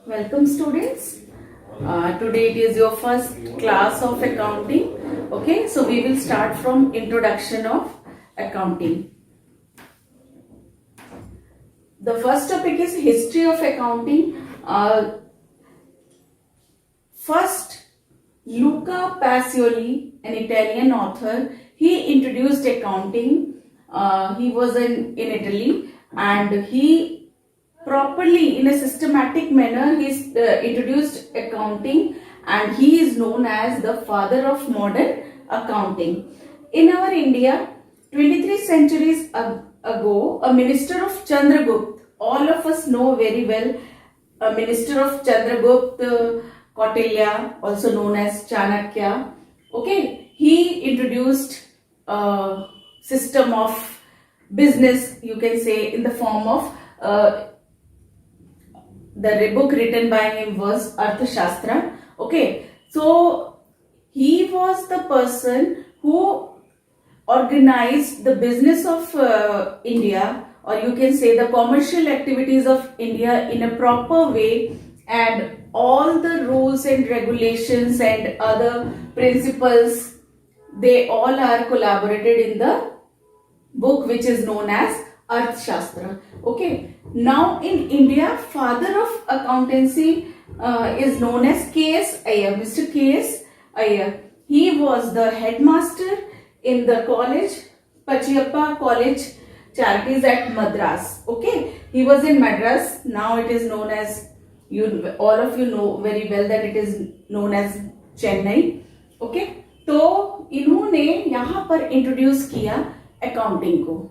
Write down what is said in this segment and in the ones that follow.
Welcome students. Today it is your first class of accounting. Okay, so we will start from introduction of accounting. The first topic is history of accounting. First, Luca Pacioli, an Italian author, he introduced accounting. He was in Italy, and he properly in a systematic manner he's introduced accounting, and he is known as the father of modern accounting. In our India, 23 centuries ago, a minister of Chandragupta, all of us know very well, a minister of Chandragupta, Kautilya, also known as Chanakya. Okay, he introduced a system of business, you can say, in the form of the book written by him was Arthashastra. Okay, so he was the person who organized the business of India, or you can say the commercial activities of India in a proper way, and all the rules and regulations and other principles, they all are collaborated in the book which is known as Arthashastra. Okay, now in India, father of accountancy is known as K.S. Iyer, Mr. K.S. Iyer. He was the headmaster in the college, Pachiyappa College Charities at Madras. Okay, he was in Madras. Now it is known as, all of you know very well that it is known as Chennai. Okay, तो इन्होंने यहाँ पर introduce किया accounting को.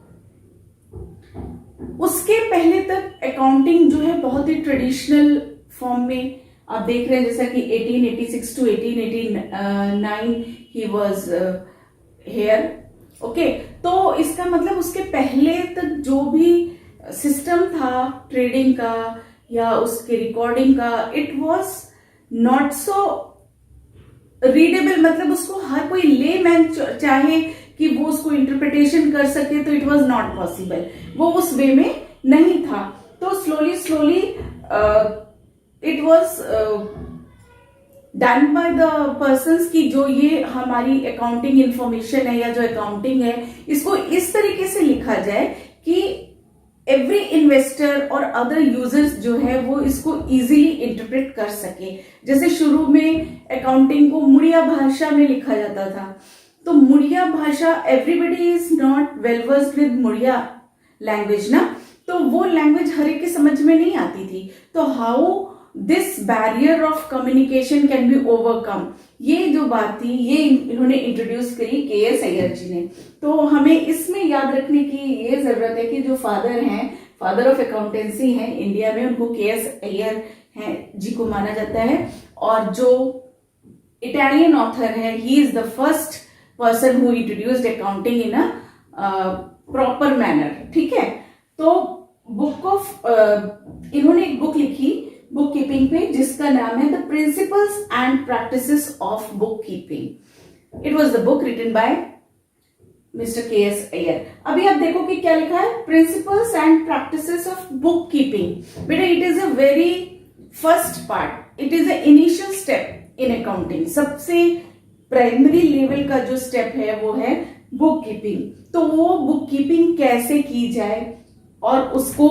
उसके पहले तक accounting जो है बहुत ही ट्रेडिशनल फॉर्म में आप देख रहे हैं, जैसा कि 1886 to 1889 he was here. Okay, तो इसका मतलब उसके पहले तक जो भी सिस्टम था ट्रेडिंग का या उसके रिकॉर्डिंग का, it was not so readable. मतलब उसको हर कोई लेमैन चाहे कि वो उसको इंटरप्रिटेशन कर सके, तो इट वाज नॉट पॉसिबल. वो उस वे में नहीं था. तो slowly it was done by the persons की जो ये हमारी अकाउंटिंग इंफॉर्मेशन है या जो अकाउंटिंग है, इसको इस तरीके से लिखा जाए कि एवरी इन्वेस्टर और अदर यूजर्स जो है वो इसको इजीली इंटरप्रेट कर सके. जैसे शुरू में अकाउंटिंग को मुड़िया भाषा में लिखा जाता था, तो मुड़िया भाषा, everybody is not well versed with Muria language ना, तो वो लैंग्वेज हर एक के समझ में नहीं आती थी. तो how this barrier of communication can be overcome, ये जो बात थी ये इन्होंने इंट्रोड्यूस करी K.S. अय्यर जी ने. तो हमें इसमें याद रखने की ये जरूरत है कि जो फादर हैं, फादर ऑफ अकाउंटेंसी हैं इंडिया में, उनको K.S. अय्यर हैं जी को माना जाता है. और जो इटालियन ऑथर है, he is the first person who introduced accounting in a proper manner. ठीक है, तो बुक ऑफ इन्होंने एक बुक लिखी बुक कीपिंग पे, जिसका नाम है द principles and practices of book keeping. It was the book written by mister K.S. Iyer. अभी आप देखो कि क्या लिखा है, principles and practices of book keeping. बेटा, it is a very first part, it is a initial step in accounting. सबसे primary level का जो स्टेप है वो है बुक कीपिंग. तो वो बुक कीपिंग कैसे की जाए और उसको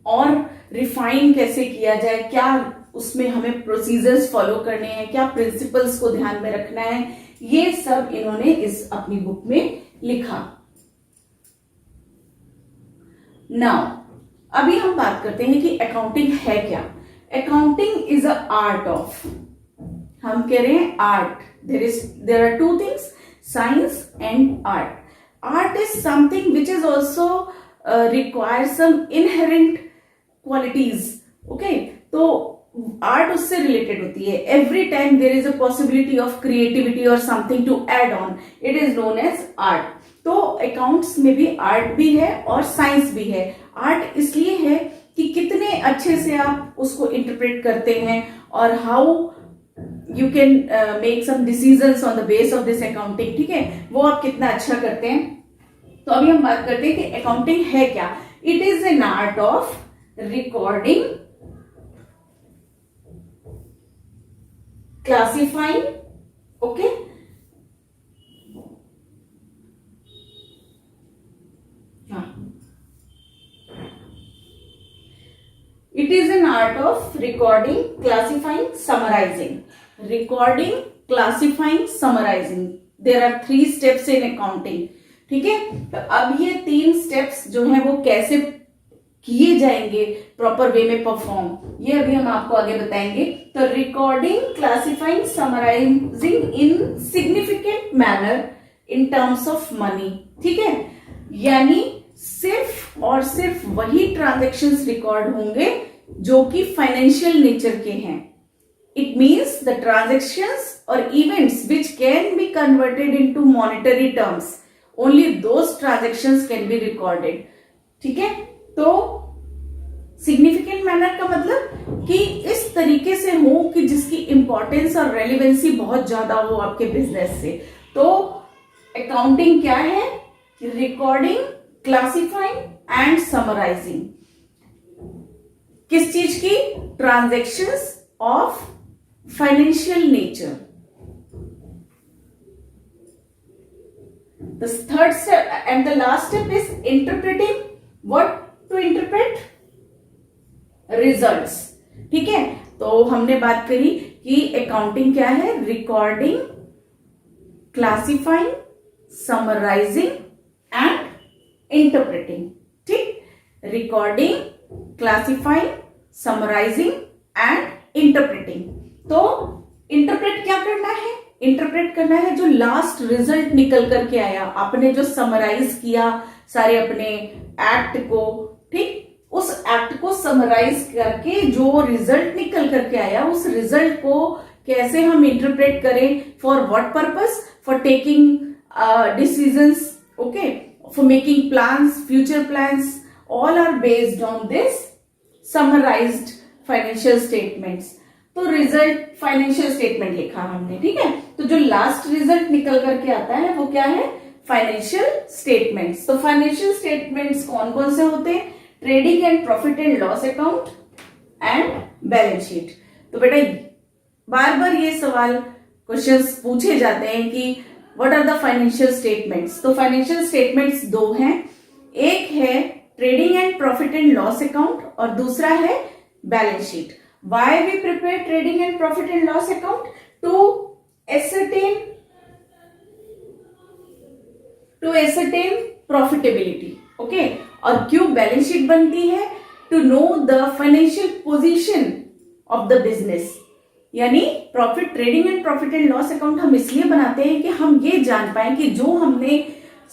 और रिफाइन कैसे किया जाए, क्या उसमें हमें प्रोसीजर्स फॉलो करने हैं, क्या प्रिंसिपल्स को ध्यान में रखना है, ये सब इन्होंने इस अपनी बुक में लिखा. नाउ अभी हम बात करते हैं कि अकाउंटिंग है क्या. Accounting is a art of, हम कह रहे हैं art. There are two things, science and art. Art is something which is also require some inherent qualities. Okay, तो आर्ट उससे रिलेटेड होती है. Every time there is a possibility of creativity और something to add on, it is known as art. तो accounts में भी art भी है और साइंस भी है. आर्ट इसलिए है कि कितने अच्छे से आप उसको इंटरप्रेट करते हैं और how you can make some decisions on the base of this accounting. ठीक है, वो आप कितना अच्छा करते हैं. तो अभी हम बात करते हैं कि अकाउंटिंग है क्या. It is an art of recording classifying, okay, it is an art of recording, classifying, summarizing. Recording, classifying, summarizing. There are 3 steps in accounting. ठीक है, तो अब ये 3 स्टेप्स जो है वो कैसे किए जाएंगे प्रॉपर वे में परफॉर्म, ये अभी हम आपको आगे बताएंगे. तो recording, classifying, summarising in significant manner in terms of money. ठीक है, यानी सिर्फ और सिर्फ वही ट्रांजैक्शंस रिकॉर्ड होंगे जो कि फाइनेंशियल नेचर के हैं. इट मीन्स द ट्रांजैक्शंस और events which can be converted into monetary terms, only those transactions can be recorded. ठीक है, तो सिग्निफिकेंट मैनर का मतलब कि इस तरीके से हो कि जिसकी इंपॉर्टेंस और रेलिवेंसी बहुत ज्यादा हो आपके बिजनेस से. तो अकाउंटिंग क्या है? Recording, classifying and summarising. किस चीज की? Transactions of financial nature. The third step and the last step is interpreting. What to interpret? Results. ठीक है, तो हमने बात करी कि अकाउंटिंग क्या है? Recording, classifying, summarizing and interpreting. ठीक, recording, classifying, summarizing and interpreting. तो इंटरप्रेट क्या करना है? इंटरप्रेट करना है जो लास्ट रिजल्ट निकल करके आया, आपने जो समराइज किया सारे अपने एक्ट को. ठीक, उस एक्ट को समराइज करके जो रिजल्ट निकल करके आया, उस रिजल्ट को कैसे हम इंटरप्रेट करें, for what purpose? For taking decisions, okay, for making plans, future plans, all are based on this summarised financial statements. तो रिजल्ट फाइनेंशियल स्टेटमेंट लिखा हमने. ठीक है, तो जो लास्ट रिजल्ट निकल करके आता है वो क्या है? Financial statements. तो फाइनेंशियल स्टेटमेंट्स कौन कौन से होते हैं? Trading and profit and loss account and balance sheet. तो बेटा बार बार ये सवाल क्वेश्चंस पूछे जाते हैं कि what are the financial statements. तो फाइनेंशियल स्टेटमेंट्स 2 हैं. एक है trading and profit and loss account और दूसरा है balance sheet. Why we prepare trading and profit and loss account? To ascertain profitability. Okay? और क्यों बैलेंस शीट बनती है? To know the financial position of the business. यानी profit, trading and profit and loss account हम इसलिए बनाते हैं कि हम ये जान पाए कि जो हमने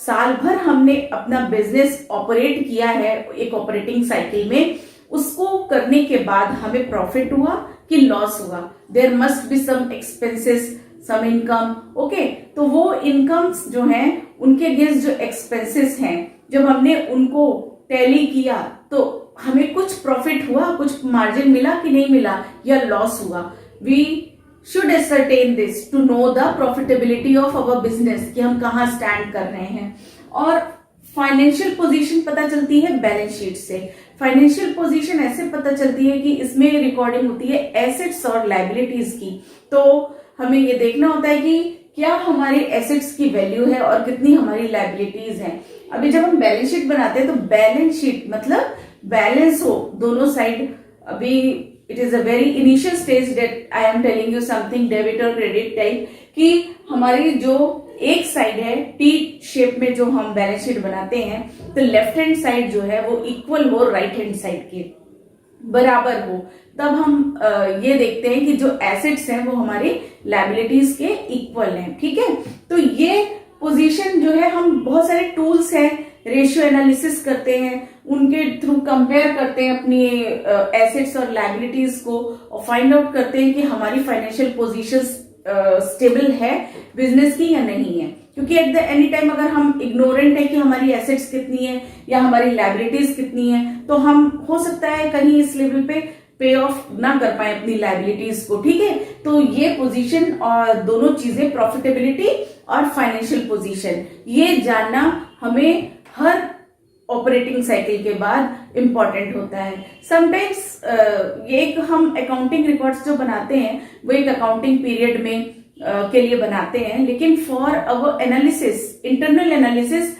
साल भर हमने अपना बिजनेस ऑपरेट किया है एक ऑपरेटिंग साइकिल में, उसको करने के बाद हमें प्रॉफिट हुआ कि लॉस हुआ. There must be some expenses, some income. Okay, तो वो इनकम्स जो हैं उनके अगेंस्ट जो एक्सपेंसेस हैं, जब हमने उनको टैली किया तो हमें कुछ प्रॉफिट हुआ, कुछ मार्जिन मिला कि नहीं मिला, या लॉस हुआ. We should ascertain this to know the profitability of our business, कि हम कहाँ स्टैंड कर रहे हैं. और फाइनेंशियल पोजीशन पता चलती है बैलेंस शीट से. फाइनेंशियल पोजीशन ऐसे पता चलती है कि इसमें रिकॉर्डिंग होती है एसेट्स और लायबिलिटीज की. तो हमें ये देखना होता है कि क्या हमारे एसेट्स की वैल्यू है और कितनी हमारी लायबिलिटीज हैं. अभी जब हम बैलेंस शीट बनाते हैं तो बैलेंस शीट मतलब बैलेंस हो दोनों साइड. अभी it is a very initial stage that I am telling you something debit और क्रेडिट टाइप, कि हमारी जो एक साइड है टी शेप में जो हम बैलेंस शीट बनाते हैं, तो लेफ्ट हैंड साइड जो है वो इक्वल हो राइट हैंड साइड के, बराबर हो. तब हम ये देखते हैं कि जो एसेट्स हैं वो हमारी लायबिलिटीज के इक्वल हैं. ठीक है, तो ये पोजीशन जो है, हम बहुत सारे टूल्स हैं, रेशियो एनालिसिस करते हैं, उनके थ्रू कंपेयर करते हैं अपनी एसेट्स और लायबिलिटीज को और फाइंड आउट करते हैं कि हमारी फाइनेंशियल पोजीशन स्टेबल है बिजनेस की या नहीं है. क्योंकि एट द एनी टाइम अगर हम इग्नोरेंट है कि हमारी एसेट्स कितनी है या हमारी लायबिलिटीज कितनी है, तो हम हो सकता है कहीं इस लेवल पे पे ऑफ ना कर पाए अपनी लायबिलिटीज को. ठीक है, तो ये पोजीशन और दोनों चीजें, प्रॉफिटेबिलिटी और फाइनेंशियल पोजीशन, ये जानना हमें हर ऑपरेटिंग साइकिल के बाद इंपॉर्टेंट होता है। समटाइम्स ये एक हम अकाउंटिंग रिकॉर्ड्स जो बनाते हैं वो एक अकाउंटिंग पीरियड में के लिए बनाते हैं, लेकिन for our analysis, internal analysis,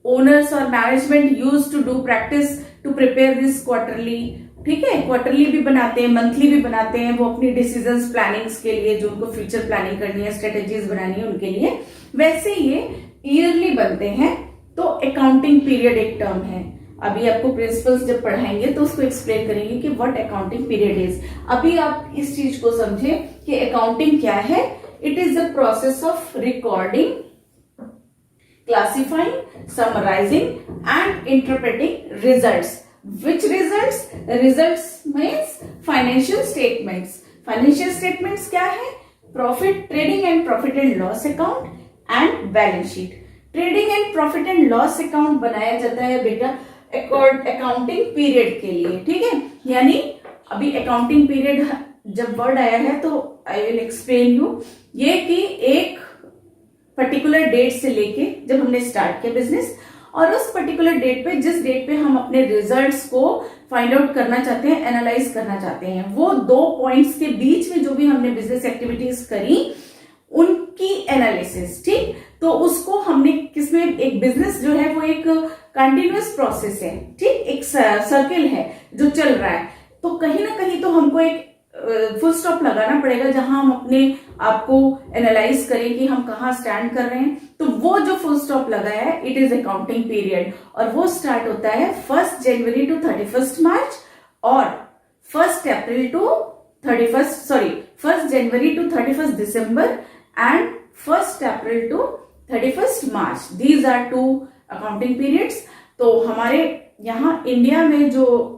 owners और management use to do practice to prepare this quarterly. ठीक है, क्वार्टरली भी बनाते हैं, मंथली भी बनाते हैं, वो अपनी डिसीजंस प्लानिंग्स के लिए, जो उनको फ्यूचर प्लानिंग करनी है, स्ट्रेटेजीज बनानी है उनके लिए। वैसे ये ईयरली बनते हैं। तो अकाउंटिंग पीरियड एक टर्म है। अभी आपको प्रिंसिपल्स जब पढ़ाएंगे तो उसको एक्सप्लेन करेंगे कि व्हाट अकाउंटिंग पीरियड इज। अभी आप इस चीज को समझे कि अकाउंटिंग क्या है। It is the process of recording, classifying, summarizing and interpreting results. Which results? Results means financial statements. Financial statements क्या है? Profit, trading and profit and loss account and balance sheet. Trading and profit and loss account बनाया जाता है बेटा accounting period के लिए। ठीक है, यानी अभी अकाउंटिंग पीरियड जब वर्ड आया है तो आई विल एक्सप्लेन यू ये कि एक पर्टिकुलर डेट से लेके जब हमने स्टार्ट किया बिजनेस, और उस पर्टिकुलर डेट पे, जिस डेट पे हम अपने रिजल्ट्स को फाइंड आउट करना चाहते हैं, एनालाइज करना चाहते हैं, वो 2 पॉइंट्स के बीच में जो भी हमने बिजनेस एक्टिविटीज करी उनकी एनालिसिस। ठीक, तो उसको हमने किसमें, एक बिजनेस जो है वो एक कंटिन्यूअस प्रोसेस है। ठीक, एक सर्किल है जो चल रहा है, तो कहीं ना कहीं तो हमको एक फुल स्टॉप लगाना पड़ेगा जहां हम अपने आप को एनालाइज करें कि हम कहां स्टैंड कर रहे हैं। तो वो जो फुल स्टॉप लगा है इट इज अकाउंटिंग पीरियड, और वो स्टार्ट होता है 1 जनवरी टू 31 मार्च और 1 अप्रैल टू 1 जनवरी टू 31 दिसंबर and 1 April to 31 March. These are 2 accounting periods. तो हमारे यहाँ इंडिया में जो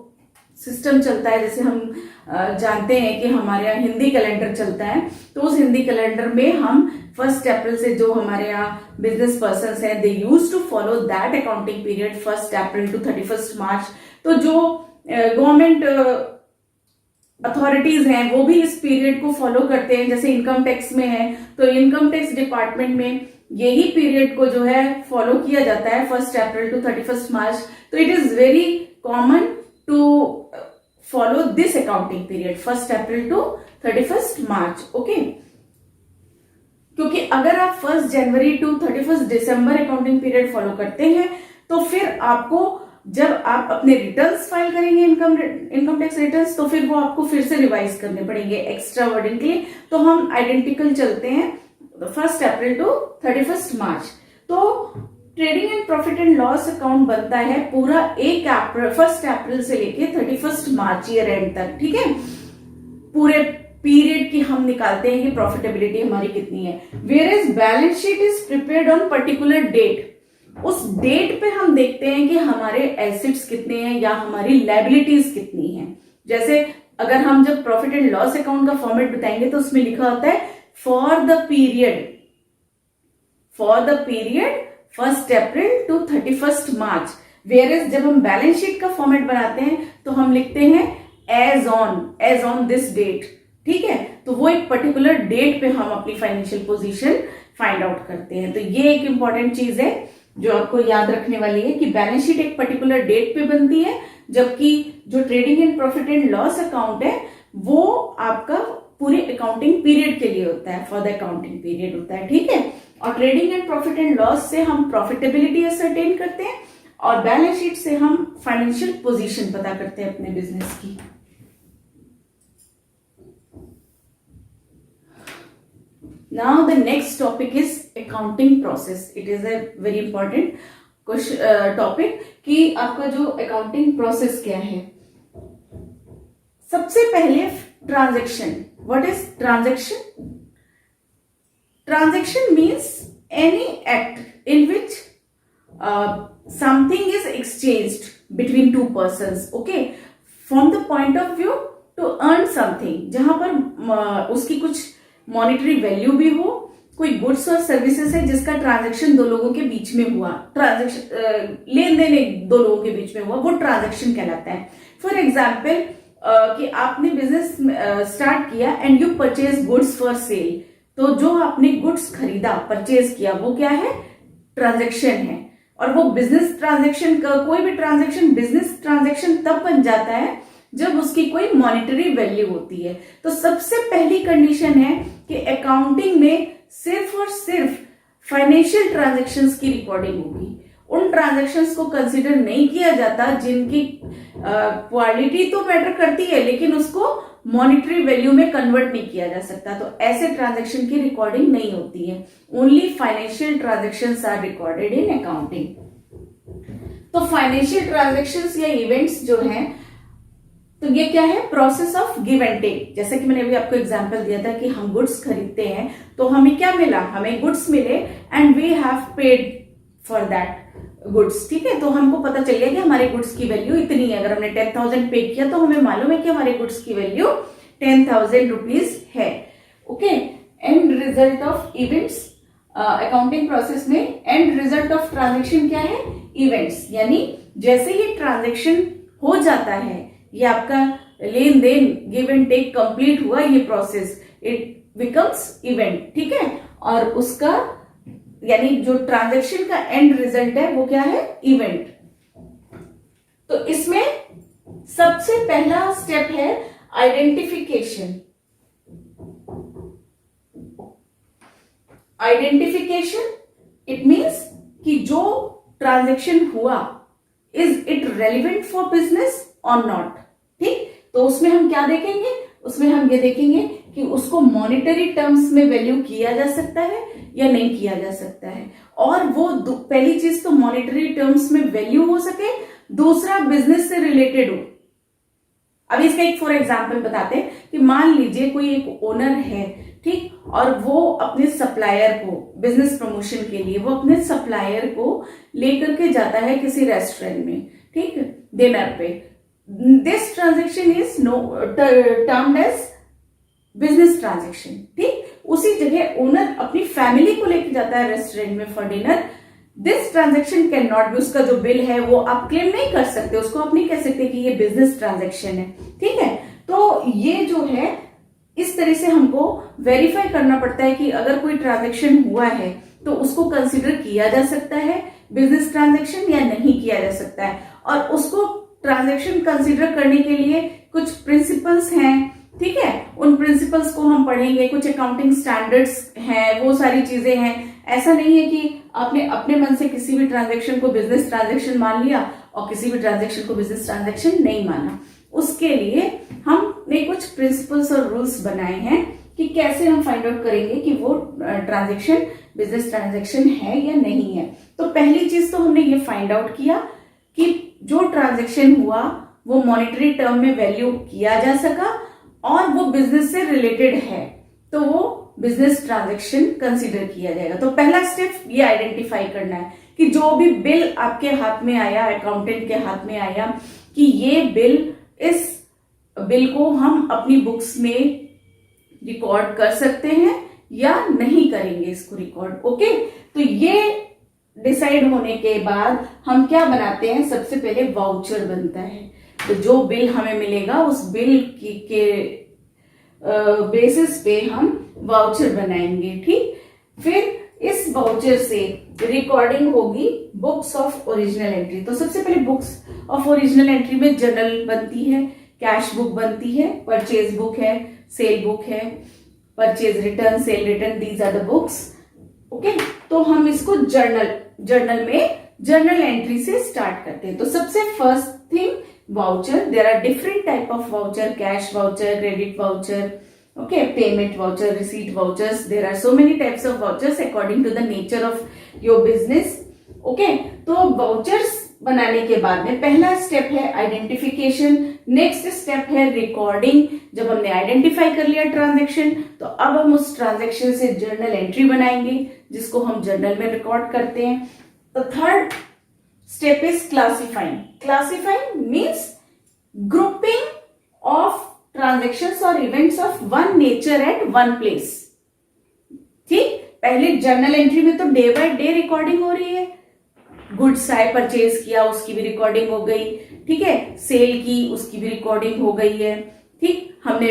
सिस्टम चलता है, जैसे हम जानते हैं कि हमारे यहाँ हिंदी कैलेंडर चलता है, तो उस हिंदी कैलेंडर में हम 1 अप्रैल से, जो हमारे यहाँ बिजनेस पर्सन्स हैं they use to follow that accounting period 1 April to 31 March. तो जो गवर्नमेंट अथॉरिटीज हैं वो भी इस पीरियड को फॉलो करते हैं। जैसे इनकम टैक्स में है तो इनकम टैक्स डिपार्टमेंट में यही पीरियड को जो है फॉलो किया जाता है 1 अप्रैल टू 31 मार्च। तो it is very common to follow this accounting period 1 April to 31 March. Okay, क्योंकि अगर आप 1 जनवरी टू 31 दिसंबर अकाउंटिंग पीरियड फॉलो करते हैं तो फिर आपको, जब आप अपने रिटर्न्स फाइल करेंगे इनकम टैक्स रिटर्न्स, तो फिर वो आपको फिर से रिवाइज करने पड़ेंगे एक्स्ट्रा वर्डिंग के लिए। तो हम आइडेंटिकल चलते हैं 1 अप्रैल टू 31 मार्च। तो trading and profit and loss account बनता है पूरा 1 अप्रैल से लेके 31 मार्च ईयर एंड तक। ठीक है, पूरे पीरियड की हम निकालते हैं कि प्रॉफिटेबिलिटी हमारी कितनी है। Where is balance sheet is prepared on particular date. उस डेट पे हम देखते हैं कि हमारे एसेट्स कितने हैं या हमारी लायबिलिटीज कितनी हैं। जैसे अगर हम जब प्रॉफिट एंड लॉस अकाउंट का फॉर्मेट बताएंगे तो उसमें लिखा होता है for the period 1 April to 31 March. Where is जब हम बैलेंस शीट का फॉर्मेट बनाते हैं तो हम लिखते हैं एज ऑन दिस डेट। ठीक है, तो वो एक पर्टिकुलर डेट पे हम अपनी फाइनेंशियल पोजीशन फाइंड आउट करते हैं। तो ये एक इंपॉर्टेंट चीज है जो आपको याद रखने वाली है कि बैलेंस शीट एक पर्टिकुलर डेट पे बनती है, जबकि जो trading and profit and loss account है वो आपका पूरे अकाउंटिंग पीरियड के लिए होता है, फॉर द अकाउंटिंग पीरियड होता है। ठीक है, और trading and profit and loss से हम प्रॉफिटेबिलिटी असरटेन करते हैं और बैलेंस शीट से हम फाइनेंशियल पोजीशन पता करते हैं अपने बिजनेस की। Now the next topic is accounting process. It is a very important topic कि आपका जो accounting process क्या है। सबसे पहले transaction. What is transaction? Transaction means any act in which something is exchanged between two persons. Okay, from the point of view to earn something, जहां पर उसकी कुछ मॉनिटरी वैल्यू भी हो, कोई गुड्स और सर्विसेज है जिसका ट्रांजैक्शन दो लोगों के बीच में हुआ, ट्रांजैक्शन लेन देन दो लोगों के बीच में हुआ, वो ट्रांजैक्शन कहलाता है। फॉर एग्जाम्पल कि आपने बिजनेस स्टार्ट किया and you purchase goods for sale, तो जो आपने गुड्स खरीदा, परचेज किया, वो क्या है? ट्रांजैक्शन है। और वो बिजनेस ट्रांजैक्शन का कोई भी ट्रांजैक्शन बिजनेस ट्रांजैक्शन तब बन जाता है जब उसकी कोई मॉनेटरी वैल्यू होती है। तो सबसे पहली कंडीशन है कि अकाउंटिंग में सिर्फ और सिर्फ फाइनेंशियल ट्रांजैक्शंस की रिकॉर्डिंग होगी। उन ट्रांजैक्शंस को कंसीडर नहीं किया जाता जिनकी क्वालिटी तो मैटर करती है लेकिन उसको मॉनेटरी वैल्यू में कन्वर्ट नहीं किया जा सकता। तो ऐसे ट्रांजैक्शन की रिकॉर्डिंग नहीं होती है। Only financial transactions are recorded in accounting. तो फाइनेंशियल ट्रांजैक्शंस या इवेंट्स जो हैं, तो ये क्या है, process of give and take. जैसे कि मैंने अभी आपको एग्जांपल दिया था कि हम गुड्स खरीदते हैं तो हमें क्या मिला, हमें गुड्स मिले and we have paid for that goods. ठीक है, तो हमको पता चल गया कि हमारे गुड्स की वैल्यू इतनी है। अगर हमने 10,000 पे किया तो हमें मालूम है कि हमारे गुड्स की वैल्यू 10,000 रुपीज है। Okay, and result of events, accounting process में एंड रिजल्ट ऑफ ट्रांजेक्शन क्या है, इवेंट्स। यानी जैसे ही ट्रांजेक्शन हो जाता है, ये आपका लेन देन गिव एंड टेक कंप्लीट हुआ, ये प्रोसेस, इट बिकम्स इवेंट। ठीक है, और उसका यानी जो ट्रांजैक्शन का एंड रिजल्ट है वो क्या है, इवेंट। तो इसमें सबसे पहला स्टेप है आइडेंटिफिकेशन। आइडेंटिफिकेशन इट मींस कि जो ट्रांजैक्शन हुआ is it relevant for business और नॉट। ठीक, तो उसमें हम क्या देखेंगे, उसमें हम ये देखेंगे कि उसको मॉनेटरी टर्म्स में वैल्यू किया जा सकता है या नहीं किया जा सकता है। और वो पहली चीज तो मॉनेटरी टर्म्स में वैल्यू हो सके, दूसरा बिजनेस से रिलेटेड हो। अब इसका एक फॉर एग्जांपल बताते हैं कि मान लीजिए कोई एक ओनर है, ठीक, और वो अपने सप्लायर को बिजनेस प्रमोशन के लिए वो अपने सप्लायर को लेकर के जाता है किसी रेस्टोरेंट में, ठीक, डिनर पे। This transaction is termed as business transaction. ठीक, उसी जगह ओनर अपनी फैमिली को लेकर जाता है रेस्टोरेंट में for dinner. This transaction can not be, उसका जो बिल है वो आप क्लेम नहीं कर सकते, उसको आप नहीं कह सकते कि ये बिजनेस ट्रांजेक्शन है। ठीक है, तो ये जो है इस तरह से हमको वेरीफाई करना पड़ता है कि अगर कोई ट्रांजेक्शन हुआ है तो उसको कंसिडर किया जा सकता है बिजनेस ट्रांजेक्शन या नहीं किया जा सकता है। और उसको ट्रांजेक्शन कंसिडर करने के लिए कुछ प्रिंसिपल्स हैं। ठीक है, उन प्रिंसिपल्स को हम पढ़ेंगे, कुछ अकाउंटिंग स्टैंडर्ड्स हैं, वो सारी चीजें हैं। ऐसा नहीं है कि आपने अपने मन से किसी भी ट्रांजेक्शन को बिजनेस ट्रांजेक्शन मान लिया और किसी भी ट्रांजेक्शन को बिजनेस ट्रांजेक्शन नहीं माना। उसके लिए हमने कुछ प्रिंसिपल्स और रूल्स बनाए हैं कि कैसे हम फाइंड आउट करेंगे कि वो ट्रांजेक्शन बिजनेस ट्रांजेक्शन है या नहीं है। तो पहली चीज तो हमने ये फाइंड आउट किया कि जो ट्रांजेक्शन हुआ वो मॉनेटरी टर्म में वैल्यू किया जा सका और वो बिजनेस से रिलेटेड है, तो वो बिजनेस ट्रांजेक्शन कंसीडर किया जाएगा। तो पहला स्टेप ये आइडेंटिफाई करना है कि जो भी बिल आपके हाथ में आया, अकाउंटेंट के हाथ में आया, कि ये बिल, इस बिल को हम अपनी बुक्स में रिकॉर्ड कर सकते हैं या नहीं करेंगे इसको रिकॉर्ड। ओके, तो ये डिसाइड होने के बाद हम क्या बनाते हैं, सबसे पहले वाउचर बनता है। तो जो बिल हमें मिलेगा उस बिल के बेसिस पे हम वाउचर बनाएंगे। ठीक, फिर इस वाउचर से रिकॉर्डिंग होगी बुक्स ऑफ ओरिजिनल एंट्री। तो सबसे पहले बुक्स ऑफ ओरिजिनल एंट्री में जर्नल बनती है, कैश बुक बनती है, परचेज बुक है, सेल बुक है, purchase return, sale return, these are the books. Okay, तो हम इसको जर्नल में जर्नल एंट्री से स्टार्ट करते हैं। तो सबसे first thing voucher. There are different type of voucher, cash voucher, credit voucher, okay, payment voucher, receipt vouchers. There are so many types of vouchers according to the nature of your business. Okay, तो vouchers बनाने के बाद में पहला step है identification, next step है recording. जब हमने आइडेंटिफाई कर लिया ट्रांजेक्शन, तो अब हम उस ट्रांजेक्शन से जर्नल एंट्री बनाएंगे जिसको हम जर्नल में रिकॉर्ड करते हैं। तो third step is classifying. Classifying means grouping of transactions और events of one nature at one place. ठीक, पहले जर्नल एंट्री में तो डे बाय डे रिकॉर्डिंग हो रही है। गुड्स आए, परचेज किया, उसकी भी रिकॉर्डिंग हो गई। ठीक है, सेल की, उसकी भी रिकॉर्डिंग हो गई है। ठीक, हमने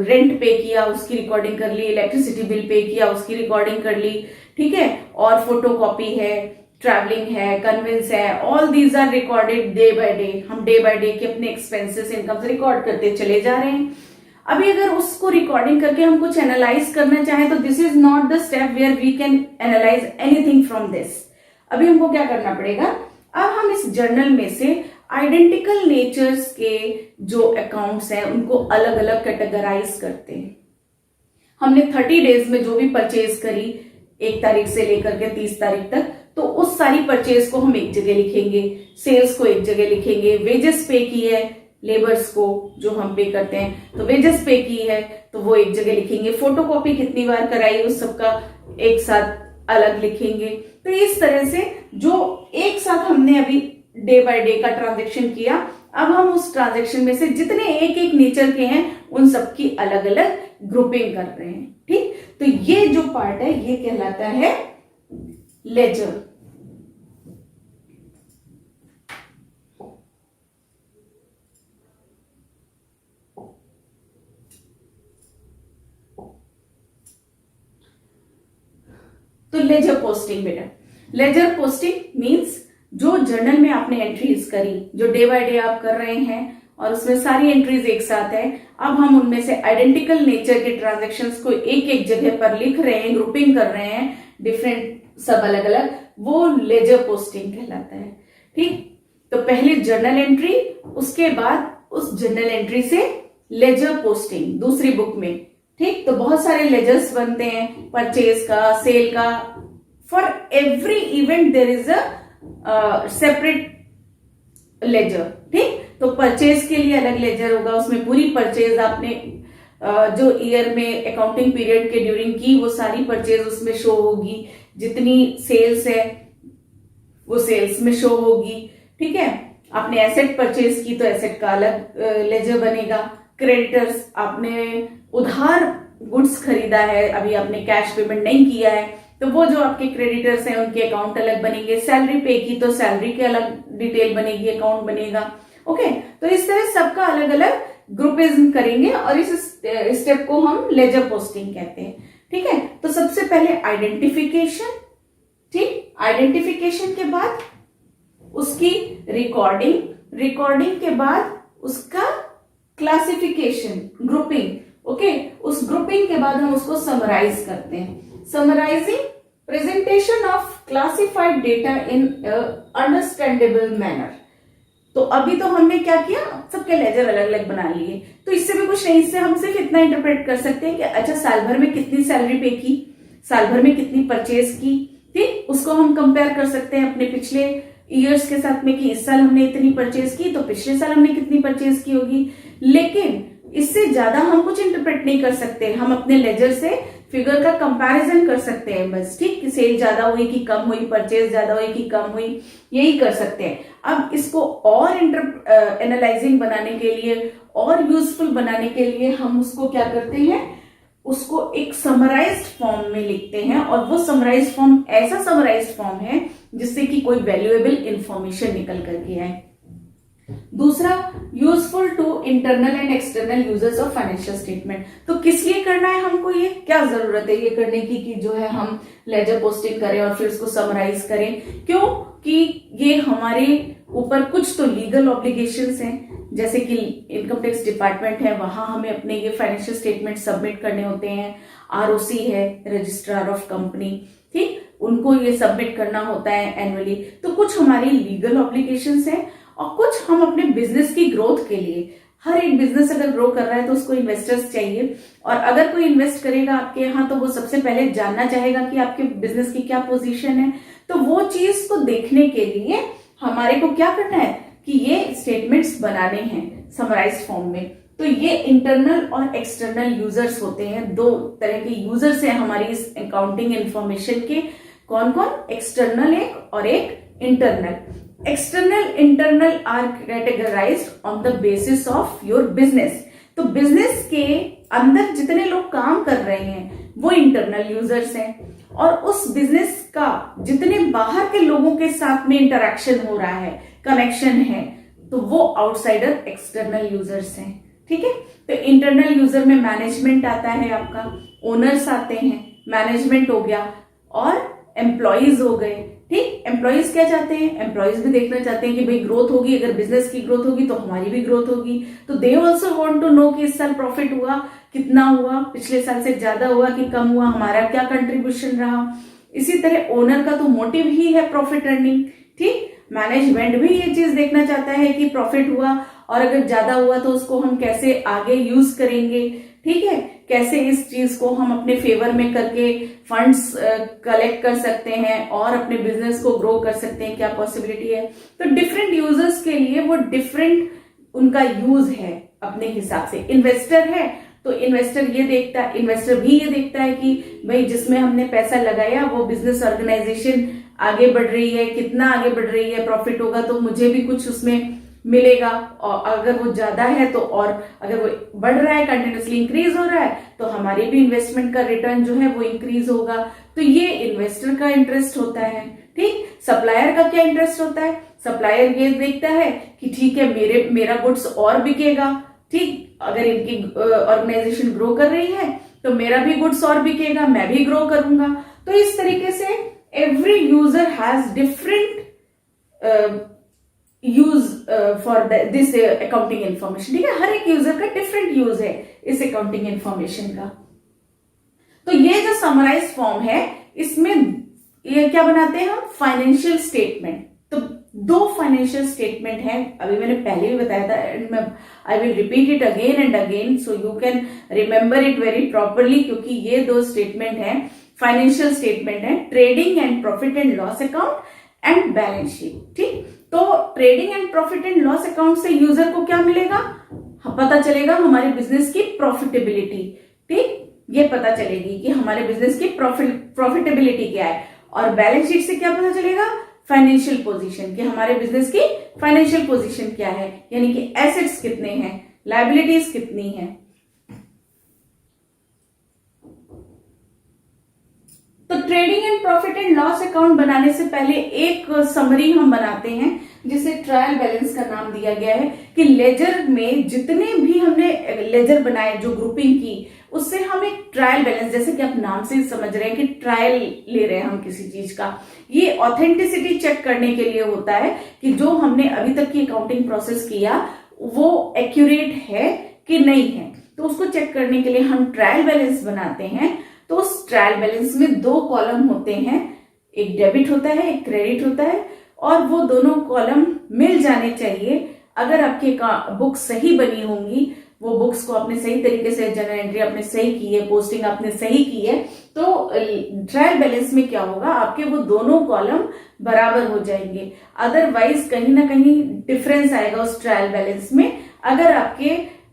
रेंट पे किया, उसकी रिकॉर्डिंग कर ली, इलेक्ट्रिसिटी बिल पे किया, उसकी रिकॉर्डिंग कर ली। ठीक है, और फोटोकॉपी है, ट्रैवलिंग है, कन्वेंस है, all these are recorded day by day. हम डे बाय डे के अपने एक्सपेंसेस इनकम रिकॉर्ड करते चले जा रहे हैं। अभी अगर उसको रिकॉर्डिंग करके हम कुछ एनालाइज करना चाहें तो this is not the step where we can analyse anything from this. अभी हमको क्या करना पड़ेगा, अब हम इस जर्नल में से आइडेंटिकल नेचर्स के जो अकाउंट्स हैं उनको अलग अलग कैटेगराइज करते हैं। हमने 30 डेज में जो भी परचेज करी 1 तारीख से लेकर के 30 तारीख तक, तो उस सारी परचेज को हम एक जगह लिखेंगे, सेल्स को एक जगह लिखेंगे, वेजेस पे की है लेबर्स को जो हम पे करते हैं तो वेजेस पे की है तो वो एक जगह लिखेंगे, फोटोकॉपी कितनी बार कराई उस सबका एक साथ अलग लिखेंगे। तो इस तरह से जो एक साथ हमने अभी डे बाय डे का ट्रांजेक्शन किया, अब हम उस ट्रांजेक्शन में से जितने एक एक नेचर के हैं उन सबकी अलग अलग ग्रुपिंग कर रहे हैं। ठीक, तो ये जो पार्ट है ये कहलाता है लेजर। तो लेजर पोस्टिंग बेटा, लेजर पोस्टिंग मींस जो जर्नल में आपने एंट्रीज करी, जो डे बाय डे आप कर रहे हैं और उसमें सारी एंट्रीज एक साथ है, अब हम उनमें से आइडेंटिकल नेचर के ट्रांजैक्शंस को एक एक जगह पर लिख रहे हैं, ग्रुपिंग कर रहे हैं डिफरेंट सब अलग अलग, वो लेजर पोस्टिंग कहलाता है। ठीक, तो पहले जर्नल एंट्री, उसके बाद उस जर्नल एंट्री से लेजर पोस्टिंग दूसरी बुक में। ठीक, तो बहुत सारे लेजर्स बनते हैं, परचेज का, सेल का, for every event there is a separate ledger. ठीक, तो परचेज के लिए अलग लेजर होगा, उसमें पूरी परचेज आपने जो ईयर में अकाउंटिंग पीरियड के ड्यूरिंग की वो सारी परचेज उसमें शो होगी, जितनी सेल्स है वो सेल्स में शो होगी। ठीक है, आपने एसेट परचेज की तो एसेट का अलग लेजर बनेगा, क्रेडिटर्स आपने उधार गुड्स खरीदा है, अभी आपने कैश पेमेंट नहीं किया है तो वो जो आपके क्रेडिटर्स हैं उनके अकाउंट अलग बनेंगे, सैलरी पे की तो सैलरी के अलग डिटेल बनेगी, अकाउंट बनेगा। ओके, तो इस तरह सबका अलग अलग ग्रुपिज्म करेंगे और इस स्टेप को हम लेजर पोस्टिंग कहते हैं। ठीक है, तो सबसे पहले आइडेंटिफिकेशन। ठीक, आइडेंटिफिकेशन के बाद उसकी रिकॉर्डिंग, रिकॉर्डिंग के बाद उसका क्लासिफिकेशन, ग्रुपिंग। ओके, उस ग्रुपिंग के बाद हम उसको समराइज करते हैं। Summarising presentation of classified data in understandable manner. तो अभी तो हमने क्या किया, सबके लेजर अलग अलग बना लिए, तो इससे भी कुछ नहीं, इससे हम सिर्फ इतना इंटरप्रेट कर सकते हैं कि अच्छा साल भर में कितनी सैलरी पे की, साल भर में कितनी परचेज की। ठीक, उसको हम कंपेयर कर सकते हैं अपने पिछले ईयर्स के साथ में कि इस साल हमने इतनी परचेज की तो पिछले साल हमने कितनी परचेज की होगी, लेकिन इससे ज्यादा हम कुछ इंटरप्रेट नहीं कर सकते। हम अपने लेजर से फिगर का कंपैरिजन कर सकते हैं बस। ठीक, कि सेल ज्यादा हुई कि कम हुई, परचेज ज्यादा हुई कि कम हुई, यही कर सकते हैं। अब इसको और एनालाइजिंग बनाने के लिए और यूजफुल बनाने के लिए हम उसको क्या करते हैं, उसको एक समराइज्ड फॉर्म में लिखते हैं, और वो समराइज्ड फॉर्म ऐसा समराइज्ड फॉर्म है जिससे कि कोई वैल्यूएबल इंफॉर्मेशन निकल करके आए। दूसरा, useful to internal and external users of financial statement. तो किस लिए करना है हमको, ये क्या जरूरत है ये करने की कि जो है हम लेजर पोस्टिंग करें और फिर उसको समराइज करें? क्यों कि ये हमारे ऊपर कुछ तो लीगल ऑब्लिगेशंस हैं, जैसे कि इनकम टैक्स डिपार्टमेंट है, वहां हमें अपने ये फाइनेंशियल स्टेटमेंट सबमिट करने होते हैं। आरओसी है, रजिस्ट्रार ऑफ कंपनी, ठीक, उनको ये सबमिट करना होता है एनुअली। तो कुछ हमारी लीगल ऑब्लिगेशंस हैं और कुछ हम अपने बिजनेस की ग्रोथ के लिए, हर एक बिजनेस अगर ग्रो कर रहा है तो उसको इन्वेस्टर्स चाहिए, और अगर कोई इन्वेस्ट करेगा आपके यहाँ तो वो सबसे पहले जानना चाहेगा कि आपके बिजनेस की क्या पोजीशन है। तो वो चीज को देखने के लिए हमारे को क्या करना है कि ये स्टेटमेंट्स बनाने हैं समराइज फॉर्म में। तो ये इंटरनल और एक्सटर्नल यूजर्स होते हैं, दो तरह के यूजर्स हैं हमारी इस अकाउंटिंग इंफॉर्मेशन के। कौन कौन? एक्सटर्नल एक और एक internal. External, internal are categorized on the basis of your business. तो बिजनेस के अंदर जितने लोग काम कर रहे हैं वो इंटरनल यूजर्स हैं, और उस बिजनेस का जितने बाहर के लोगों के साथ में इंटरेक्शन हो रहा है, कनेक्शन है, तो वो आउटसाइडर एक्सटर्नल यूजर्स हैं। ठीक है, तो इंटरनल यूजर में मैनेजमेंट आता है, आपका ओनर्स आते हैं, मैनेजमेंट हो गया, और एम्प्लॉयज हो गए, ठीक। एम्प्लॉइज क्या चाहते हैं, एम्प्लॉइज भी देखना चाहते हैं कि भाई ग्रोथ होगी, अगर बिजनेस की ग्रोथ होगी तो हमारी भी ग्रोथ होगी। तो they also want to know कि इस साल प्रॉफिट हुआ, कितना हुआ, पिछले साल से ज्यादा हुआ कि कम हुआ, हमारा क्या कंट्रीब्यूशन रहा। इसी तरह ओनर का तो मोटिव ही है प्रॉफिट अर्निंग, ठीक। मैनेजमेंट भी ये चीज देखना चाहता है कि प्रॉफिट हुआ और अगर ज्यादा हुआ तो उसको हम कैसे आगे यूज करेंगे, ठीक है, कैसे इस चीज को हम अपने फेवर में करके फंड्स कलेक्ट कर सकते हैं और अपने बिजनेस को ग्रो कर सकते हैं, क्या पॉसिबिलिटी है। तो डिफरेंट यूजर्स के लिए वो डिफरेंट उनका यूज है अपने हिसाब से। इन्वेस्टर है तो इन्वेस्टर भी ये देखता है कि भाई जिसमें हमने पैसा लगाया वो बिजनेस ऑर्गेनाइजेशन आगे बढ़ रही है, कितना आगे बढ़ रही है, प्रॉफिट होगा तो मुझे भी कुछ उसमें मिलेगा, और अगर वो ज्यादा है तो, और अगर वो बढ़ रहा है, कंटिन्यूसली इंक्रीज हो रहा है तो हमारी भी इन्वेस्टमेंट का रिटर्न जो है वो इंक्रीज होगा। तो ये इन्वेस्टर का इंटरेस्ट होता है, ठीक। सप्लायर का क्या इंटरेस्ट होता है, सप्लायर ये देखता है कि ठीक है मेरा गुड्स और बिकेगा, ठीक, अगर इनकी ऑर्गेनाइजेशन ग्रो कर रही है तो मेरा भी गुड्स और बिकेगा, मैं भी ग्रो करूंगा। तो इस तरीके से every user has different use for this accounting information, ठीक है। हर एक यूजर का डिफरेंट यूज है इस अकाउंटिंग इंफॉर्मेशन का। तो ये जो समराइज फॉर्म है इसमें ये क्या बनाते हैं हम, फाइनेंशियल स्टेटमेंट। तो दो फाइनेंशियल स्टेटमेंट है, अभी मैंने पहले भी बताया था and I will repeat it again and again so you can remember it very properly, क्योंकि ये दो स्टेटमेंट है, फाइनेंशियल स्टेटमेंट है, trading and profit and loss account and balance sheet, ठीक। तो trading and profit and loss account से user को क्या मिलेगा, पता चलेगा हमारे बिजनेस की प्रॉफिटेबिलिटी, ठीक, ये पता चलेगी कि हमारे बिजनेस की प्रॉफिटेबिलिटी क्या है। और बैलेंस शीट से क्या पता चलेगा, फाइनेंशियल पोजीशन, कि हमारे बिजनेस की फाइनेंशियल पोजीशन क्या है, यानी कि एसेट्स कितने हैं, लायबिलिटीज कितनी है। तो trading and profit and loss account बनाने से पहले एक समरी हम बनाते हैं जिसे ट्रायल बैलेंस का नाम दिया गया है, कि लेजर में जितने भी हमने लेजर बनाए, जो ग्रुपिंग की, उससे हम एक ट्रायल बैलेंस, जैसे कि आप नाम से समझ रहे हैं कि ट्रायल ले रहे हैं हम किसी चीज का, ये ऑथेंटिसिटी चेक करने के लिए होता है कि जो हमने अभी तक की अकाउंटिंग प्रोसेस किया वो एक्यूरेट है कि नहीं है। तो उसको चेक करने के लिए हम ट्रायल बैलेंस बनाते हैं। तो उस ट्रायल बैलेंस में दो कॉलम होते हैं, एक डेबिट होता है, एक क्रेडिट होता है, और वो दोनों कॉलम मिल जाने चाहिए। अगर आपकी बुक सही बनी होंगी, वो बुक्स को आपने सही तरीके से जर्नल एंट्री आपने सही की है, पोस्टिंग आपने सही की है, तो ट्रायल बैलेंस में क्या होगा, आपके वो दोनों कॉलम बराबर हो जाएंगे। अदरवाइज कहीं ना कहीं डिफरेंस आएगा उस ट्रायल बैलेंस में, अगर आपके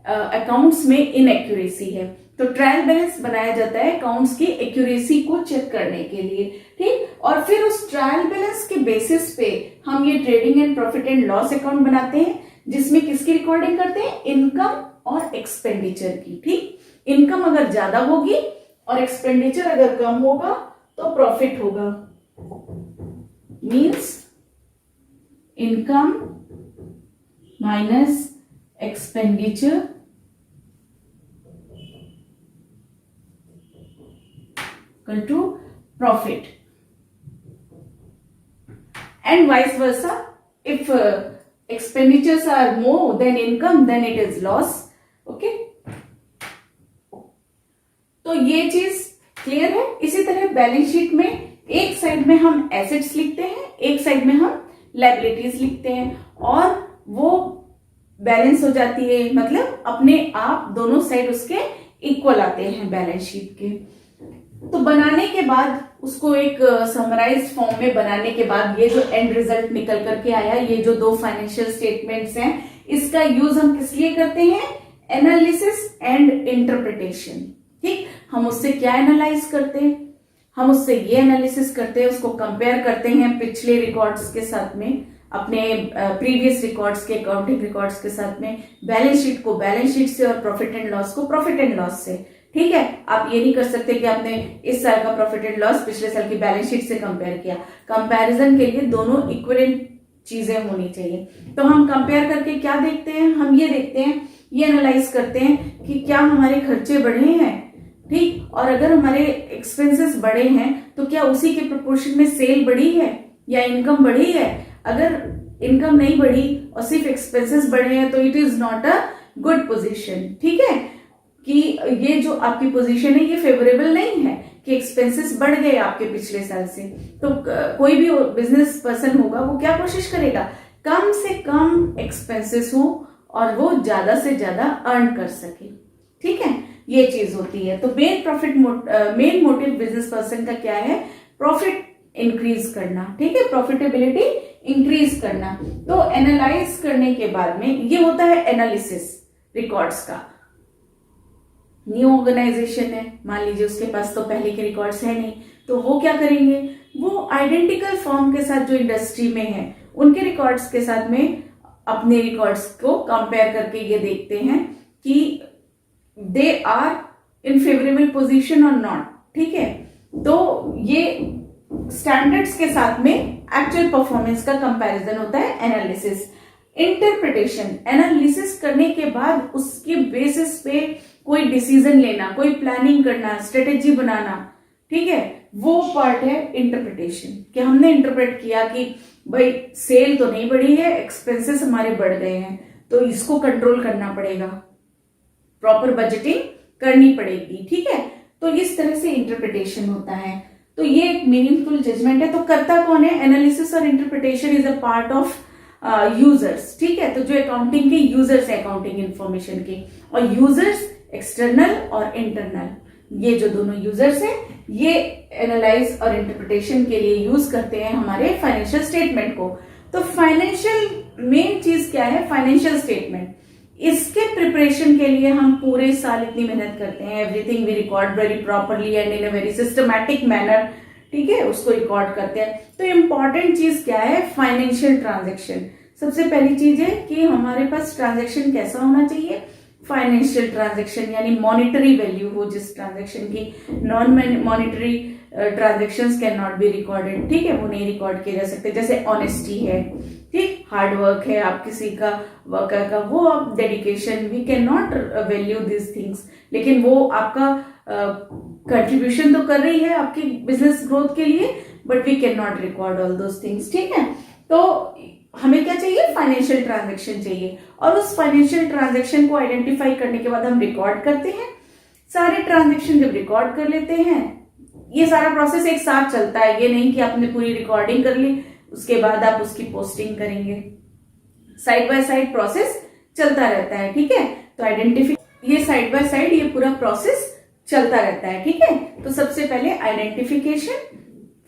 अकाउंट्स में इनएक्यूरेसी है। तो ट्रायल बैलेंस बनाया जाता है अकाउंट्स की एक्यूरेसी को चेक करने के लिए, ठीक। और फिर उस ट्रायल बैलेंस के बेसिस पे हम ये trading and profit and loss account बनाते हैं, जिसमें किसकी रिकॉर्डिंग करते हैं, इनकम और एक्सपेंडिचर की, ठीक। इनकम अगर ज्यादा होगी और एक्सपेंडिचर अगर कम होगा तो प्रॉफिट होगा। Means income minus expenditure equal to profit, and vice versa. If expenditures are more than income, then it is loss. Okay, तो ये चीज क्लियर है। इसी तरह बैलेंस शीट में एक साइड में हम एसेट्स लिखते हैं, एक साइड में हम लायबिलिटीज लिखते हैं, और वो बैलेंस हो जाती है, मतलब अपने आप दोनों साइड उसके इक्वल आते हैं बैलेंस शीट के। तो बनाने के बाद उसको एक समराइज फॉर्म में बनाने के बाद ये जो एंड रिजल्ट निकल करके आया, ये जो दो फाइनेंशियल स्टेटमेंट्स हैं, इसका यूज हम किस लिए करते हैं, एनालिसिस एंड इंटरप्रिटेशन, ठीक। हम उससे क्या एनालाइज करते हैं, हम उससे ये एनालिसिस करते हैं, उसको कंपेयर करते हैं पिछले रिकॉर्ड्स के साथ में, अपने प्रीवियस रिकॉर्ड्स के, अकाउंटिंग रिकॉर्ड्स के साथ में, बैलेंस शीट को बैलेंस शीट से और प्रॉफिट एंड लॉस को प्रॉफिट एंड लॉस से, ठीक है। आप ये नहीं कर सकते कि आपने इस साल का प्रॉफिट एंड लॉस पिछले साल की बैलेंस शीट से कंपेयर किया। कंपैरिजन के लिए दोनों इक्विवेलेंट चीजें होनी चाहिए। तो हम कंपेयर करके क्या देखते हैं, हम ये देखते हैं, ये एनालाइज करते हैं कि क्या हमारे खर्चे बढ़े हैं, ठीक, और अगर हमारे एक्सपेंसेस बढ़े हैं तो क्या उसी के प्रोपोर्शन में सेल बढ़ी है, या इनकम बढ़ी है? अगर इनकम नहीं बढ़ी और सिर्फ एक्सपेंसेस बढ़े हैं तो it is not a good position. ठीक है, कि ये जो आपकी पोजीशन है ये फेवरेबल नहीं है कि एक्सपेंसेस बढ़ गए आपके पिछले साल से। तो कोई भी बिजनेस पर्सन होगा वो क्या कोशिश करेगा, कम से कम एक्सपेंसेस हो और वो ज्यादा से ज्यादा अर्न कर सके। ठीक है, ये चीज होती है। तो मेन मोटिव बिजनेस पर्सन का क्या है, प्रॉफिट इंक्रीज करना। ठीक है, प्रॉफिटेबिलिटी इंक्रीज करना। तो एनालाइज करने के बाद में ये होता है एनालिसिस रिकॉर्ड्स का। न्यू ऑर्गेनाइजेशन है, मान लीजिए उसके पास तो पहले के रिकॉर्ड्स है नहीं, तो वो क्या करेंगे, वो आइडेंटिकल फर्म के साथ जो इंडस्ट्री में है उनके रिकॉर्ड्स के साथ में अपने रिकॉर्ड्स को कंपेयर करके ये देखते हैं कि they are in favourable position और नॉट। ठीक है, तो ये स्टैंडर्ड्स के साथ में एक्चुअल परफॉर्मेंस का कंपैरिजन होता है एनालिसिस। इंटरप्रिटेशन, एनालिसिस करने के बाद उसके बेसिस पे कोई डिसीजन लेना, कोई प्लानिंग करना, स्ट्रेटेजी बनाना। ठीक है, वो पार्ट है इंटरप्रिटेशन, कि हमने इंटरप्रेट किया कि भाई सेल तो नहीं बढ़ी है, एक्सपेंसेस हमारे बढ़ गए हैं, तो इसको कंट्रोल करना पड़ेगा, प्रॉपर बजटिंग करनी पड़ेगी। ठीक है, तो इस तरह से इंटरप्रिटेशन होता है। तो ये एक मीनिंगफुल जजमेंट है। तो करता कौन है, एनालिसिस और interpretation is a part of users. ठीक है, तो जो अकाउंटिंग के यूजर्स है अकाउंटिंग इंफॉर्मेशन के, और यूजर्स एक्सटर्नल और इंटरनल, ये जो दोनों यूजर्स हैं ये एनालाइज और इंटरप्रिटेशन के लिए यूज करते हैं हमारे फाइनेंशियल स्टेटमेंट को। तो फाइनेंशियल मेन चीज क्या है, फाइनेंशियल स्टेटमेंट। इसके प्रिपरेशन के लिए हम पूरे साल इतनी मेहनत करते हैं, everything we record very properly and in a very systematic manner. ठीक है, उसको रिकॉर्ड करते हैं। तो इंपॉर्टेंट चीज क्या है, फाइनेंशियल ट्रांजेक्शन। सबसे पहली चीज है कि हमारे पास ट्रांजेक्शन कैसा होना चाहिए, फाइनेंशियल ट्रांजैक्शन, यानी मॉनिटरी वैल्यू हो जिस ट्रांजैक्शन की। Non monetary transactions can not be recorded. ठीक है, वो नहीं रिकॉर्ड किए जा सकते। जैसे ऑनेस्टी है, ठीक, हार्ड वर्क है आप किसी का, वर्कर का, वो आप dedication, we can not value this things, लेकिन वो आपका कंट्रीब्यूशन तो कर रही है आपकी बिजनेस ग्रोथ के लिए, but we can not record all those things. ठीक है, तो हमें क्या चाहिए, फाइनेंशियल ट्रांजैक्शन चाहिए, और उस फाइनेंशियल ट्रांजैक्शन को आइडेंटिफाई करने के बाद हम रिकॉर्ड करते हैं। सारे ट्रांजैक्शन जब रिकॉर्ड कर लेते हैं, ये सारा प्रोसेस एक साथ चलता है, ये नहीं कि आपने पूरी रिकॉर्डिंग कर ली उसके बाद आप उसकी पोस्टिंग करेंगे। साइड बाय साइड प्रोसेस चलता रहता है। ठीक है, तो ये साइड बाय साइड ये पूरा प्रोसेस चलता रहता है। ठीक है, तो सबसे पहले आइडेंटिफिकेशन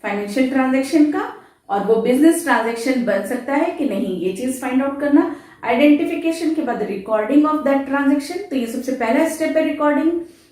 फाइनेंशियल ट्रांजैक्शन का, और वो बिजनेस ट्रांजैक्शन बन सकता है कि नहीं, ये चीज फाइंड आउट करना। आइडेंटिफिकेशन के बाद रिकॉर्डिंग ऑफ दैट ट्रांजैक्शन। तो ये सबसे पहला स्टेप है रिकॉर्डिंग,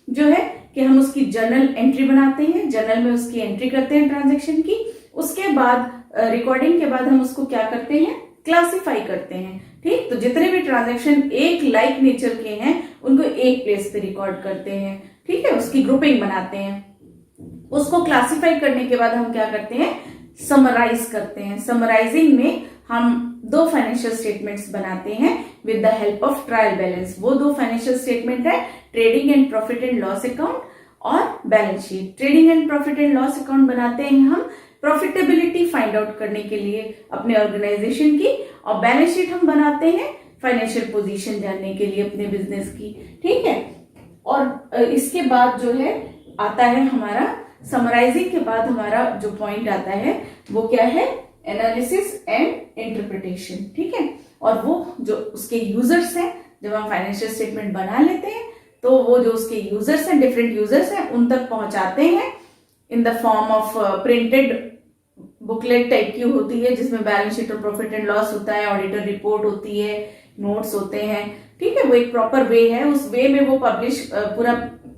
जो है कि हम उसकी जर्नल एंट्री बनाते हैं, जर्नल में उसकी एंट्री करते हैं ट्रांजैक्शन की। उसके बाद रिकॉर्डिंग के बाद हम उसको क्या करते हैं, क्लासिफाई करते हैं। ठीक, तो जितने भी ट्रांजैक्शन एक लाइक नेचर के हैं उनको एक प्लेस पे रिकॉर्ड करते हैं। ठीक है, उसकी ग्रुपिंग बनाते हैं। उसको क्लासिफाई करने के बाद हम क्या करते हैं, समराइज करते हैं। समराइजिंग में हम दो फाइनेंशियल स्टेटमेंट्स बनाते हैं with the help of trial balance. वो दो फाइनेंशियल स्टेटमेंट है trading and profit and loss account और balance sheet. Trading and profit and loss account बनाते हैं हम प्रॉफिटेबिलिटी फाइंड आउट करने के लिए अपने ऑर्गेनाइजेशन की, और बैलेंस शीट हम बनाते हैं फाइनेंशियल पोजीशन जानने के लिए अपने बिजनेस की। ठीक है, और इसके बाद जो है आता है हमारा समराइजिंग के बाद हमारा जो पॉइंट आता है वो क्या है, एनालिसिस एंड इंटरप्रिटेशन। ठीक है, और वो जो उसके यूजर्स हैं, जब हम फाइनेंशियल स्टेटमेंट बना लेते हैं तो वो जो उसके यूजर्स हैं, डिफरेंट यूजर्स हैं, उन तक पहुंचाते हैं in the form of printed booklet type की होती है, जिसमें बैलेंस शीट और प्रॉफिट एंड लॉस होता है, ऑडिटर रिपोर्ट होती है, नोट्स होते हैं। ठीक है, वो एक प्रॉपर वे है, उस वे में वो पब्लिश पूरा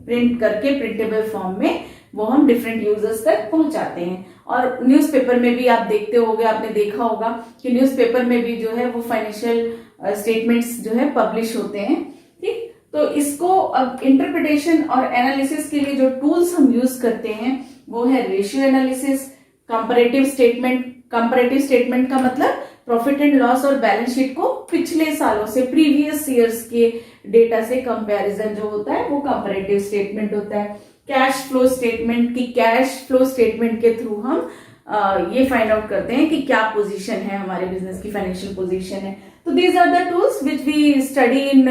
प्रिंट करके प्रिंटेबल फॉर्म में वो हम डिफरेंट यूजर्स तक पहुंचाते हैं। और न्यूज़पेपर में भी आप देखते होंगे, आपने देखा होगा कि न्यूज़पेपर में भी जो है वो फाइनेंशियल स्टेटमेंट्स जो है पब्लिश होते हैं। ठीक, तो इसको अब इंटरप्रिटेशन और एनालिसिस के लिए जो टूल्स हम यूज करते हैं वो है ratio analysis, comparative statement. Comparative statement का मतलब प्रॉफिट एंड लॉस और बैलेंस शीट को पिछले सालों से, प्रीवियस ईयर्स के डेटा से कंपैरिजन जो होता है वो कंपैरेटिव स्टेटमेंट होता है। कैश फ्लो स्टेटमेंट की कैश फ्लो स्टेटमेंट के थ्रू हम ये फाइंड आउट करते हैं कि क्या पोजीशन है हमारे बिजनेस की, फाइनेंशियल पोजीशन है। तो these are the tools which we study in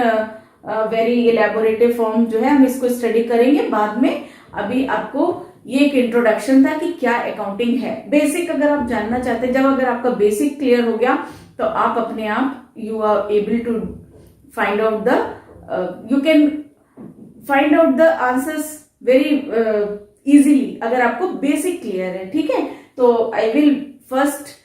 very elaborative form, जो है हम इसको स्टडी करेंगे बाद में। अभी आपको ये एक इंट्रोडक्शन था कि क्या अकाउंटिंग है। बेसिक अगर आप जानना चाहते हैं, जब अगर आपका बेसिक क्लियर हो गया तो आप अपने आप you are able to find out the you can find out the answers very easily, अगर आपको बेसिक क्लियर है। ठीक है, तो I will first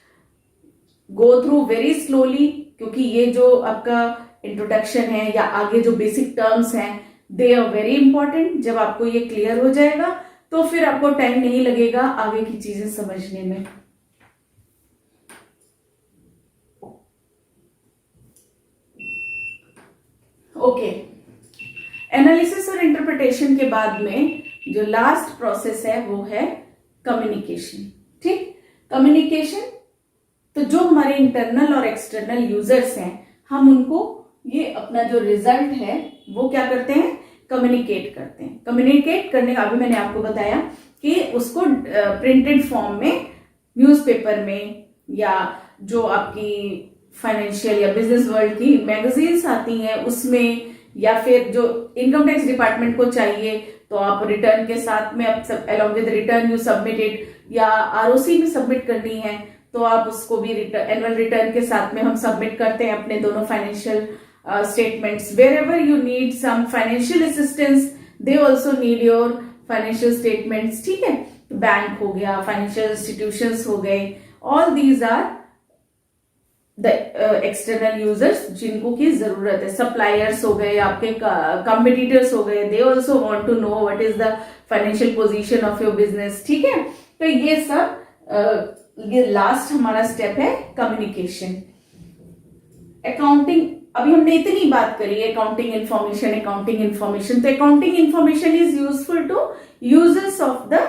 go through very slowly, क्योंकि ये जो आपका इंट्रोडक्शन है या आगे जो बेसिक टर्म्स हैं दे आर वेरी इंपॉर्टेंट। जब आपको ये क्लियर हो जाएगा तो फिर आपको टाइम नहीं लगेगा आगे की चीजें समझने में। ओके, एनालिसिस और इंटरप्रिटेशन के बाद में जो लास्ट प्रोसेस है वो है कम्युनिकेशन। ठीक, कम्युनिकेशन तो जो हमारे इंटरनल और एक्सटर्नल यूजर्स हैं, हम उनको ये अपना जो रिजल्ट है वो क्या करते हैं, कम्युनिकेट करते हैं। कम्युनिकेट करने का अभी मैंने आपको बताया कि उसको प्रिंटेड फॉर्म में, न्यूज़पेपर में, या जो आपकी फाइनेंशियल या बिजनेस वर्ल्ड की मैगजीन्स आती हैं उसमें, या फिर जो इनकम टैक्स डिपार्टमेंट को चाहिए तो आप रिटर्न के साथ में along with return you submitted, या आरओसी में सबमिट करनी है तो आप उसको भी एनुअल रिटर्न के साथ में हम सबमिट करते हैं अपने दोनों financial statements. Wherever you need some financial assistance, they also need your financial statements. ठीक है, बैंक हो गया, फाइनेंशियल इंस्टीट्यूशंस हो गए, all these are the external users जिनको की जरूरत है। सप्लायर्स हो गए, आपके कॉम्पिटिटर्स हो गए, they also want to know what is the financial position of your business। ठीक है, तो ये सब ये लास्ट हमारा स्टेप है कम्युनिकेशन। अकाउंटिंग, अभी हमने इतनी बात करी अकाउंटिंग इंफॉर्मेशन। तो accounting information is useful to users of the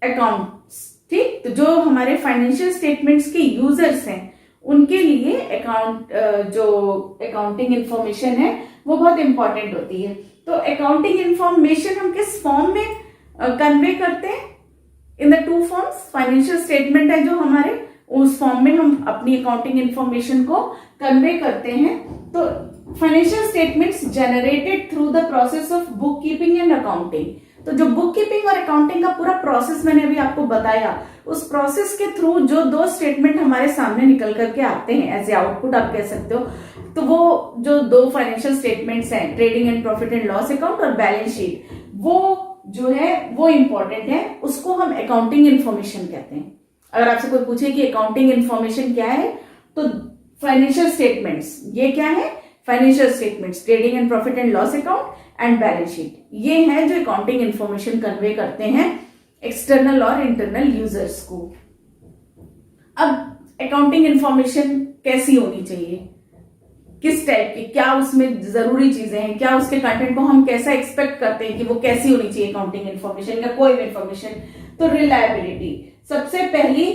accounts. ठीक, तो जो हमारे फाइनेंशियल स्टेटमेंट्स के यूजर्स हैं उनके लिए जो अकाउंटिंग इंफॉर्मेशन है वो बहुत इंपॉर्टेंट होती है। तो अकाउंटिंग इंफॉर्मेशन हम किस फॉर्म में कन्वे करते हैं, in the two forms. Financial statement है जो हमारे, उस फॉर्म में हम अपनी अकाउंटिंग इंफॉर्मेशन को कन्वे करते हैं। तो financial statements generated through the process of book keeping and accounting. तो जो बुक कीपिंग और अकाउंटिंग का पूरा प्रोसेस मैंने अभी आपको बताया, उस प्रोसेस के थ्रू जो दो स्टेटमेंट हमारे सामने निकल करके आते हैं एज ए आउटपुट आप कह सकते हो, तो वो जो दो फाइनेंशियल स्टेटमेंट्स हैं, trading and profit and loss account और बैलेंस शीट, वो जो है वो इंपॉर्टेंट है, उसको हम अकाउंटिंग इंफॉर्मेशन कहते हैं। अगर आपसे कोई पूछे कि अकाउंटिंग इंफॉर्मेशन क्या है, तो फाइनेंशियल स्टेटमेंट्स, ये क्या है, financial statements, trading and profit and loss account and balance sheet, ये हैं जो अकाउंटिंग इंफॉर्मेशन कन्वे करते हैं एक्सटर्नल और इंटरनल यूजर्स को। अब अकाउंटिंग इंफॉर्मेशन कैसी होनी चाहिए, किस टाइप की, क्या उसमें जरूरी चीजें हैं, क्या उसके कंटेंट को हम कैसा एक्सपेक्ट करते हैं कि वो कैसी होनी चाहिए अकाउंटिंग इंफॉर्मेशन या कोई भी इंफॉर्मेशन। तो रिलायबिलिटी सबसे पहली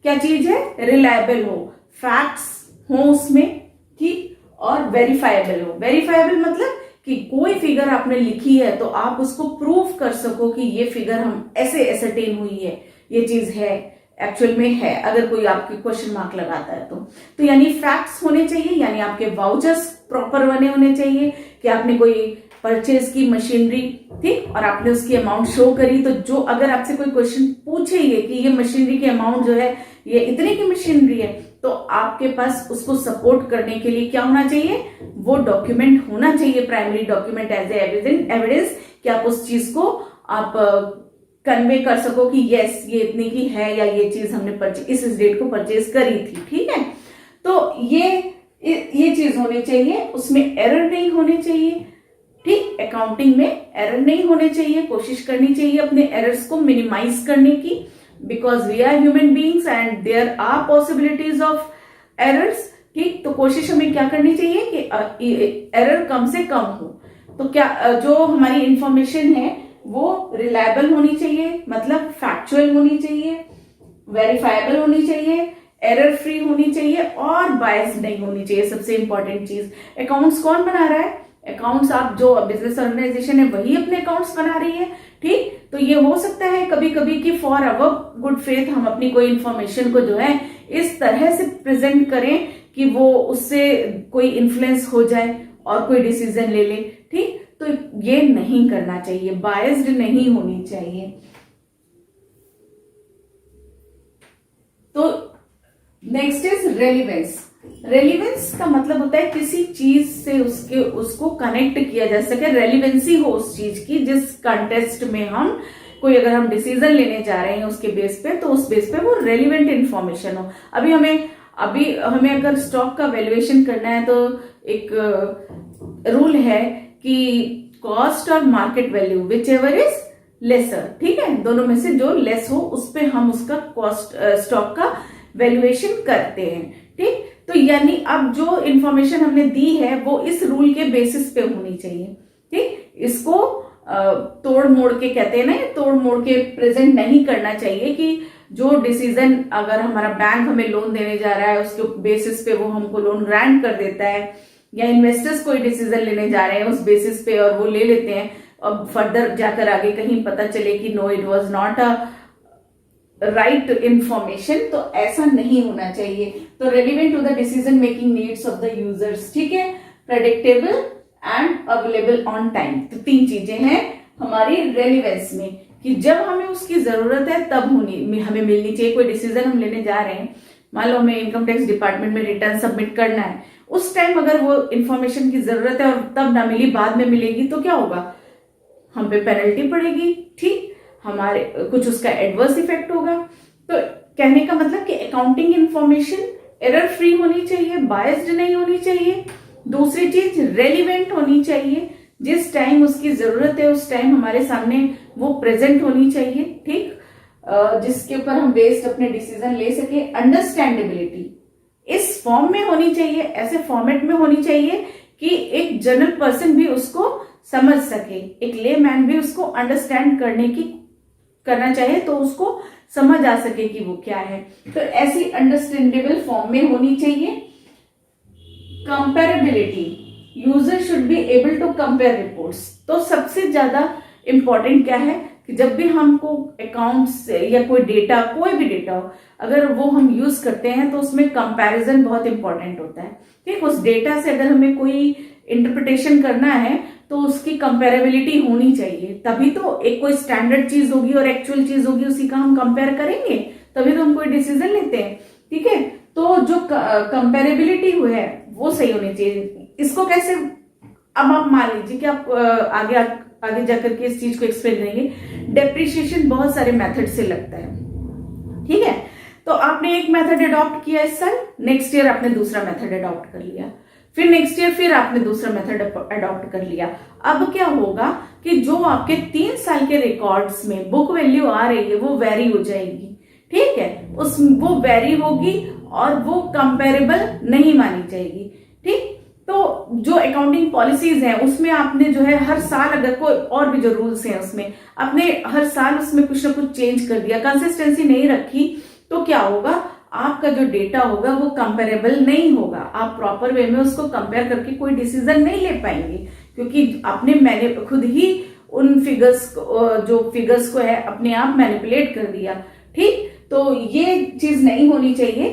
क्या चीज है, रिलायबल हो, फैक्ट्स हो उसमें, ठीक, और वेरीफाइबल हो। वेरीफाइबल मतलब कि कोई फिगर आपने लिखी है तो आप उसको प्रूव कर सको कि ये फिगर हम ऐसे एसरटेन हुई है, ये चीज है, एक्चुअल में है, अगर कोई आपके क्वेश्चन मार्क लगाता है तो यानी फैक्ट्स होने चाहिए, यानी आपके वाउचर्स प्रॉपर बने होने चाहिए कि आपने कोई परचेज की मशीनरी, ठीक, और आपने उसकी अमाउंट शो करी, तो जो अगर आपसे कोई क्वेश्चन पूछेंगे कि ये मशीनरी की अमाउंट जो है ये इतने की मशीनरी है, तो आपके पास उसको सपोर्ट करने के लिए क्या होना चाहिए, वो डॉक्यूमेंट होना चाहिए, प्राइमरी डॉक्यूमेंट एज एविडेंस, कि आप उस चीज को आप कन्वे कर सको कि यस ये इतने की है, या ये चीज हमने इस डेट को परचेज करी थी। ठीक है, तो ये चीज होनी चाहिए, उसमें एरर नहीं होने चाहिए। ठीक, अकाउंटिंग में एरर नहीं होने चाहिए, कोशिश करनी चाहिए अपने एरर्स को मिनिमाइज करने की, because we are human beings and there are possibilities of errors. ठीक, तो कोशिश हमें क्या करनी चाहिए कि एरर कम से कम हो। तो क्या जो हमारी इंफॉर्मेशन है वो रिलायबल होनी चाहिए, मतलब फैक्चुअल होनी चाहिए, वेरीफाइबल होनी चाहिए, एरर फ्री होनी चाहिए और बायस नहीं होनी चाहिए। सबसे इंपॉर्टेंट चीज, अकाउंट्स कौन बना रहा है, अकाउंट्स आप जो बिजनेस ऑर्गेनाइजेशन है वही अपने अकाउंट्स बना रही है, ठीक। तो ये हो सकता है कभी कभी कि फॉर अवर गुड फेथ हम अपनी कोई इंफॉर्मेशन को जो है इस तरह से प्रेजेंट करें कि वो उससे कोई इन्फ्लुएंस हो जाए और कोई डिसीजन ले ले, ठीक। तो ये नहीं करना चाहिए, बायस्ड नहीं होनी चाहिए। तो नेक्स्ट इज रेलिवेंस। रेलिवेंस का मतलब होता है किसी चीज से उसको कनेक्ट किया जा सके, रेलिवेंसी हो उस चीज की जिस कंटेस्ट में हम कोई अगर हम डिसीजन लेने जा रहे हैं उसके बेस पे, तो उस बेस पे वो रेलिवेंट इंफॉर्मेशन हो। अभी हमें अगर स्टॉक का वैल्यूएशन करना है तो एक रूल है कि कॉस्ट और market value which ever is lesser, ठीक है, दोनों में से जो लेस हो उस पे हम उसका कॉस्ट स्टॉक का वैल्यूएशन करते हैं, ठीक। तो यानी अब जो इंफॉर्मेशन हमने दी है वो इस रूल के बेसिस पे होनी चाहिए, ठीक। इसको तोड़ मोड़ के कहते हैं ना, तोड़ मोड़ के प्रेजेंट नहीं करना चाहिए कि जो डिसीजन अगर हमारा बैंक हमें लोन देने जा रहा है उसके बेसिस पे वो हमको लोन ग्रांट कर देता है, या इन्वेस्टर्स कोई डिसीजन लेने जा रहे हैं उस बेसिस पे और वो ले लेते हैं, और फर्दर जाकर आगे कहीं पता चले कि no it was not a right information, तो ऐसा नहीं होना चाहिए। तो relevant to the decision making needs of the users, ठीक है, predictable and available on time. तो 3 चीजें हैं हमारी रेलिवेंस में कि जब हमें उसकी जरूरत है तब हमें मिलनी चाहिए। कोई डिसीजन हम लेने जा रहे हैं, मान लो हमें इनकम टैक्स डिपार्टमेंट में रिटर्न सबमिट करना है, उस टाइम अगर वो इंफॉर्मेशन की जरूरत है और तब ना मिली बाद में मिलेगी तो क्या होगा, हम पे पेनल्टी पड़ेगी, ठीक, हमारे कुछ उसका एडवर्स इफेक्ट होगा। तो कहने का मतलब कि अकाउंटिंग इंफॉर्मेशन एरर फ्री होनी चाहिए, बायस्ड नहीं होनी चाहिए। दूसरी चीज रेलिवेंट होनी चाहिए, जिस टाइम उसकी जरूरत है उस टाइम हमारे सामने वो प्रेजेंट होनी चाहिए, ठीक, जिसके ऊपर हम बेस्ड अपने डिसीजन ले सके। अंडरस्टैंडेबिलिटी इस फॉर्म में होनी चाहिए, ऐसे फॉर्मेट में होनी चाहिए कि एक जनरल पर्सन भी उसको समझ सके, एक ले मैन भी उसको अंडरस्टैंड करना चाहे तो उसको समझ आ सके कि वो क्या है। तो ऐसी अंडरस्टैंडेबल फॉर्म में होनी चाहिए। Comparability, user should be able to compare reports. तो सबसे ज्यादा इंपॉर्टेंट क्या है कि जब भी हमको अकाउंट्स या कोई भी डेटा हो, अगर वो हम यूज करते हैं तो उसमें कंपैरिजन बहुत इंपॉर्टेंट होता है, ठीक। उस डेटा से अगर हमें कोई इंटरप्रिटेशन करना है तो उसकी कंपेरेबिलिटी होनी चाहिए, तभी तो एक कोई स्टैंडर्ड चीज होगी और एक्चुअल चीज होगी, उसी का हम कंपेयर करेंगे तभी तो हम कोई डिसीजन लेते हैं, ठीक है। तो जो कंपेरेबिलिटी है वो सही होनी चाहिए। इसको कैसे, अब आप मान लीजिए कि आप आगे जाकर के इस चीज को एक्सप्लेन करेंगे। डेप्रिसिएशन बहुत सारे मेथड से लगता है, ठीक है। तो आपने एक मेथड अडॉप्ट किया इस साल, नेक्स्ट ईयर आपने दूसरा मेथड अडॉप्ट कर लिया, फिर नेक्स्ट ईयर फिर आपने दूसरा मेथड अडॉप्ट कर लिया। अब क्या होगा कि जो आपके 3 साल के रिकॉर्ड्स में बुक वैल्यू आ रही है वो वेरी हो जाएगी, ठीक है, वो वेरी होगी और वो कंपेरेबल नहीं मानी जाएगी, ठीक। तो जो अकाउंटिंग पॉलिसीज हैं उसमें आपने जो है हर साल अगर कोई और भी जो रूल्स हैं उसमें आपने हर साल उसमें कुछ ना कुछ चेंज कर दिया, कंसिस्टेंसी नहीं रखी, तो क्या होगा, आपका जो डेटा होगा वो कंपेरेबल नहीं होगा, आप प्रॉपर वे में उसको कंपेयर करके कोई डिसीजन नहीं ले पाएंगे, क्योंकि मैंने खुद ही उन फिगर्स को है अपने आप मैनिपुलेट कर दिया, ठीक। तो ये चीज नहीं होनी चाहिए,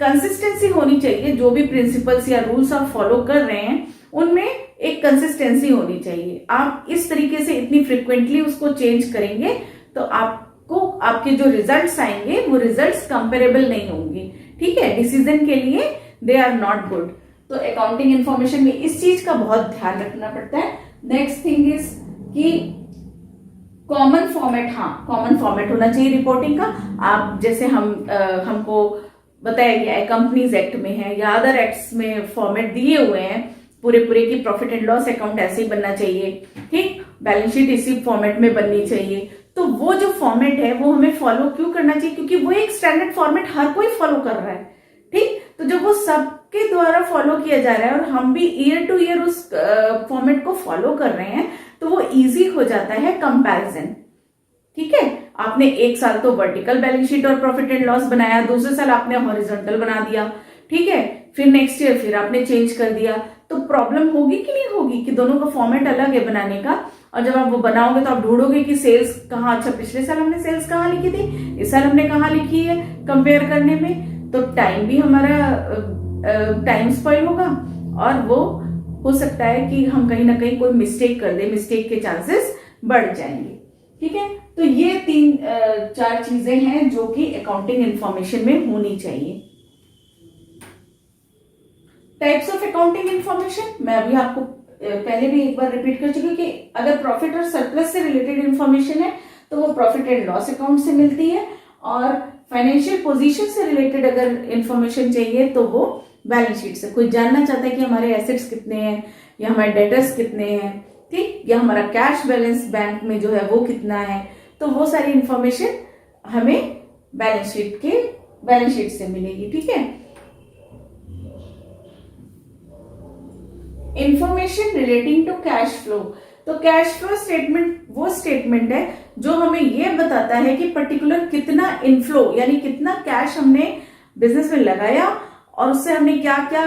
कंसिस्टेंसी होनी चाहिए। जो भी प्रिंसिपल्स या रूल्स आप फॉलो कर रहे हैं उनमें एक कंसिस्टेंसी होनी चाहिए। आप इस तरीके से इतनी फ्रिक्वेंटली उसको चेंज करेंगे तो आपको आपके जो रिजल्ट्स आएंगे वो रिजल्ट्स कंपेरेबल नहीं होंगे, ठीक है, डिसीजन के लिए दे आर नॉट गुड। तो अकाउंटिंग इंफॉर्मेशन में इस चीज का बहुत ध्यान रखना पड़ता है। नेक्स्ट थिंग इज कि कॉमन फॉर्मेट, हाँ कॉमन फॉर्मेट होना चाहिए रिपोर्टिंग का। आप जैसे हमको बताया गया है कंपनीज एक्ट में है या अदर एक्ट्स में फॉर्मेट दिए हुए हैं पूरे की प्रॉफिट एंड लॉस अकाउंट ऐसे ही बनना चाहिए, ठीक, बैलेंस शीट इसी फॉर्मेट में बननी चाहिए। तो वो जो फॉर्मेट है वो हमें फॉलो क्यों करना चाहिए, क्योंकि वो एक स्टैंडर्ड फॉर्मेट हर कोई फॉलो कर रहा है, ठीक। तो जब वो सबके द्वारा फॉलो किया जा रहा है और हम भी ईयर टू ईयर उस फॉर्मेट को फॉलो कर रहे हैं तो वो इजी हो जाता है कंपैरिजन, ठीक है। आपने एक साल तो वर्टिकल बैलेंस शीट और प्रॉफिट एंड लॉस बनाया, दूसरे साल आपने हॉरिजॉन्टल बना दिया, ठीक है, फिर नेक्स्ट ईयर फिर आपने चेंज कर दिया, तो प्रॉब्लम होगी कि नहीं होगी कि दोनों का फॉर्मेट अलग है बनाने का, और जब आप वो बनाओगे तो आप ढूंढोगे कि सेल्स कहाँ, अच्छा पिछले साल हमने सेल्स कहाँ लिखी थी, इस साल हमने कहाँ लिखी है, कंपेयर करने में तो टाइम भी हमारा टाइम स्पॉइल होगा, और वो हो सकता है कि हम कहीं ना कहीं कोई मिस्टेक कर दे, मिस्टेक के चांसेस बढ़ जाएंगे। ठीक है, तो ये 3-4 चीजें हैं जो कि अकाउंटिंग इंफॉर्मेशन में होनी चाहिए। टाइप्स ऑफ अकाउंटिंग इंफॉर्मेशन मैं अभी आपको पहले भी एक बार रिपीट कर चुकी हूँ कि अगर प्रॉफिट और सरप्लस से रिलेटेड इंफॉर्मेशन है तो वो प्रॉफिट एंड लॉस अकाउंट से मिलती है, और फाइनेंशियल पोजीशन से रिलेटेड अगर इंफॉर्मेशन चाहिए तो वो बैलेंस शीट से। कोई जानना चाहता है कि हमारे एसेट्स कितने हैं या हमारे डेटर्स कितने हैं, ठीक, या हमारा कैश बैलेंस बैंक में जो है वो कितना है, तो वो सारी इंफॉर्मेशन हमें बैलेंस शीट से मिलेगी। ठीक है, information relating to cash flow, तो कैश फ्लो स्टेटमेंट वो स्टेटमेंट है जो हमें ये बताता है कि पर्टिकुलर कितना इनफ्लो यानी कितना कैश हमने बिजनेस में लगाया और उससे हमने क्या क्या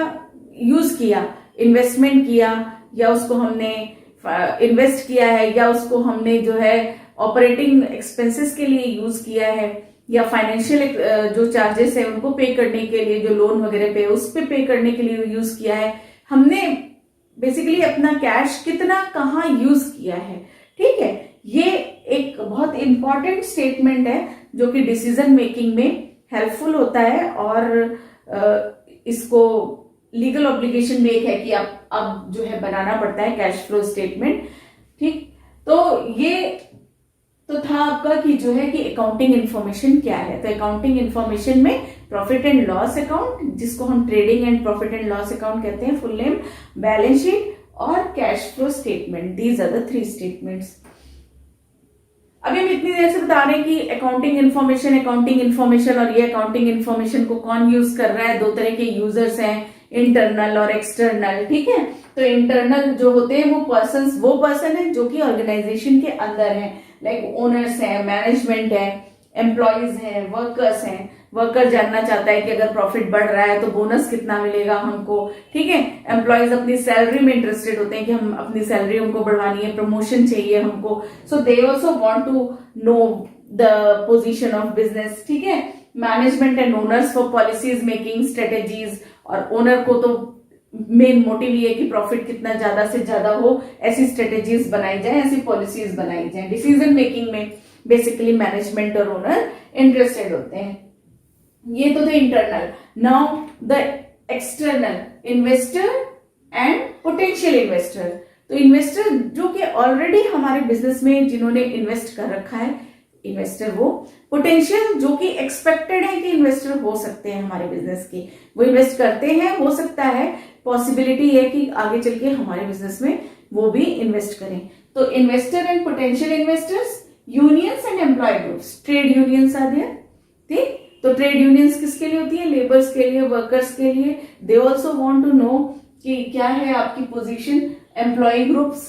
यूज किया, इन्वेस्टमेंट किया या उसको हमने इन्वेस्ट किया है या उसको हमने जो है ऑपरेटिंग एक्सपेंसेस के लिए यूज किया है या फाइनेंशियल जो चार्जेस है उनको पे करने के लिए, जो लोन वगैरह पे उस पे करने के लिए यूज किया है। हमने बेसिकली अपना कैश कितना कहाँ यूज किया है। ठीक है, ये एक बहुत इंपॉर्टेंट स्टेटमेंट है जो कि डिसीजन मेकिंग में हेल्पफुल होता है, और इसको लीगल ऑब्लिगेशन में एक है कि आप अब जो है बनाना पड़ता है कैश फ्लो स्टेटमेंट। ठीक, तो ये तो था आपका कि जो है कि अकाउंटिंग इन्फॉर्मेशन क्या है। तो अकाउंटिंग इन्फॉर्मेशन में प्रॉफिट एंड लॉस अकाउंट, जिसको हम trading and profit and loss account कहते हैं, फुल नेम, बैलेंस शीट और cash flow statement, these are the 3 statements. अभी हम इतनी देर से बता रहे हैं कि अकाउंटिंग इन्फॉर्मेशन और ये अकाउंटिंग इन्फॉर्मेशन को कौन यूज कर रहा है। 2 तरह के यूजर्स हैं, इंटरनल और एक्सटर्नल। ठीक है, तो इंटरनल जो होते हैं वो पर्सन है जो कि ऑर्गेनाइजेशन के अंदर है, लाइक ओनर्स है, मैनेजमेंट है, एम्प्लॉयज है, वर्कर्स हैं। वर्कर जानना चाहता है कि अगर प्रॉफिट बढ़ रहा है तो बोनस कितना मिलेगा हमको। ठीक है, एम्प्लॉयज अपनी सैलरी में इंटरेस्टेड होते हैं कि हम अपनी सैलरी हमको बढ़वानी है, प्रमोशन चाहिए हमको, so they also want to know the position of business. ठीक है, management and owners for policies making strategies, और ओनर को तो मेन मोटिव ये है कि प्रॉफिट कितना ज्यादा से ज्यादा हो, ऐसी स्ट्रेटेजीज बनाई जाए, ऐसी पॉलिसीज बनाई जाए। डिसीजन मेकिंग में बेसिकली मैनेजमेंट और ओनर इंटरेस्टेड होते हैं। ये तो थे internal. Now the external, investor and potential investor. तो इन्वेस्टर जो कि ऑलरेडी हमारे बिजनेस में जिन्होंने इन्वेस्ट कर रखा है, इन्वेस्टर वो। पोटेंशियल जो कि एक्सपेक्टेड है कि इन्वेस्टर हो सकते हैं हमारे बिजनेस के, वो इन्वेस्ट करते हैं, हो सकता है पॉसिबिलिटी है कि आगे चल के हमारे बिजनेस में वो भी इन्वेस्ट करें। तो investor and potential investors, unions and employ groups, trade unions are there. ठीक, तो ट्रेड यूनियंस किसके लिए होती है? लेबर्स के लिए, वर्कर्स के लिए। They also want to know कि क्या है आपकी पोजीशन। एम्प्लॉय ग्रुप्स,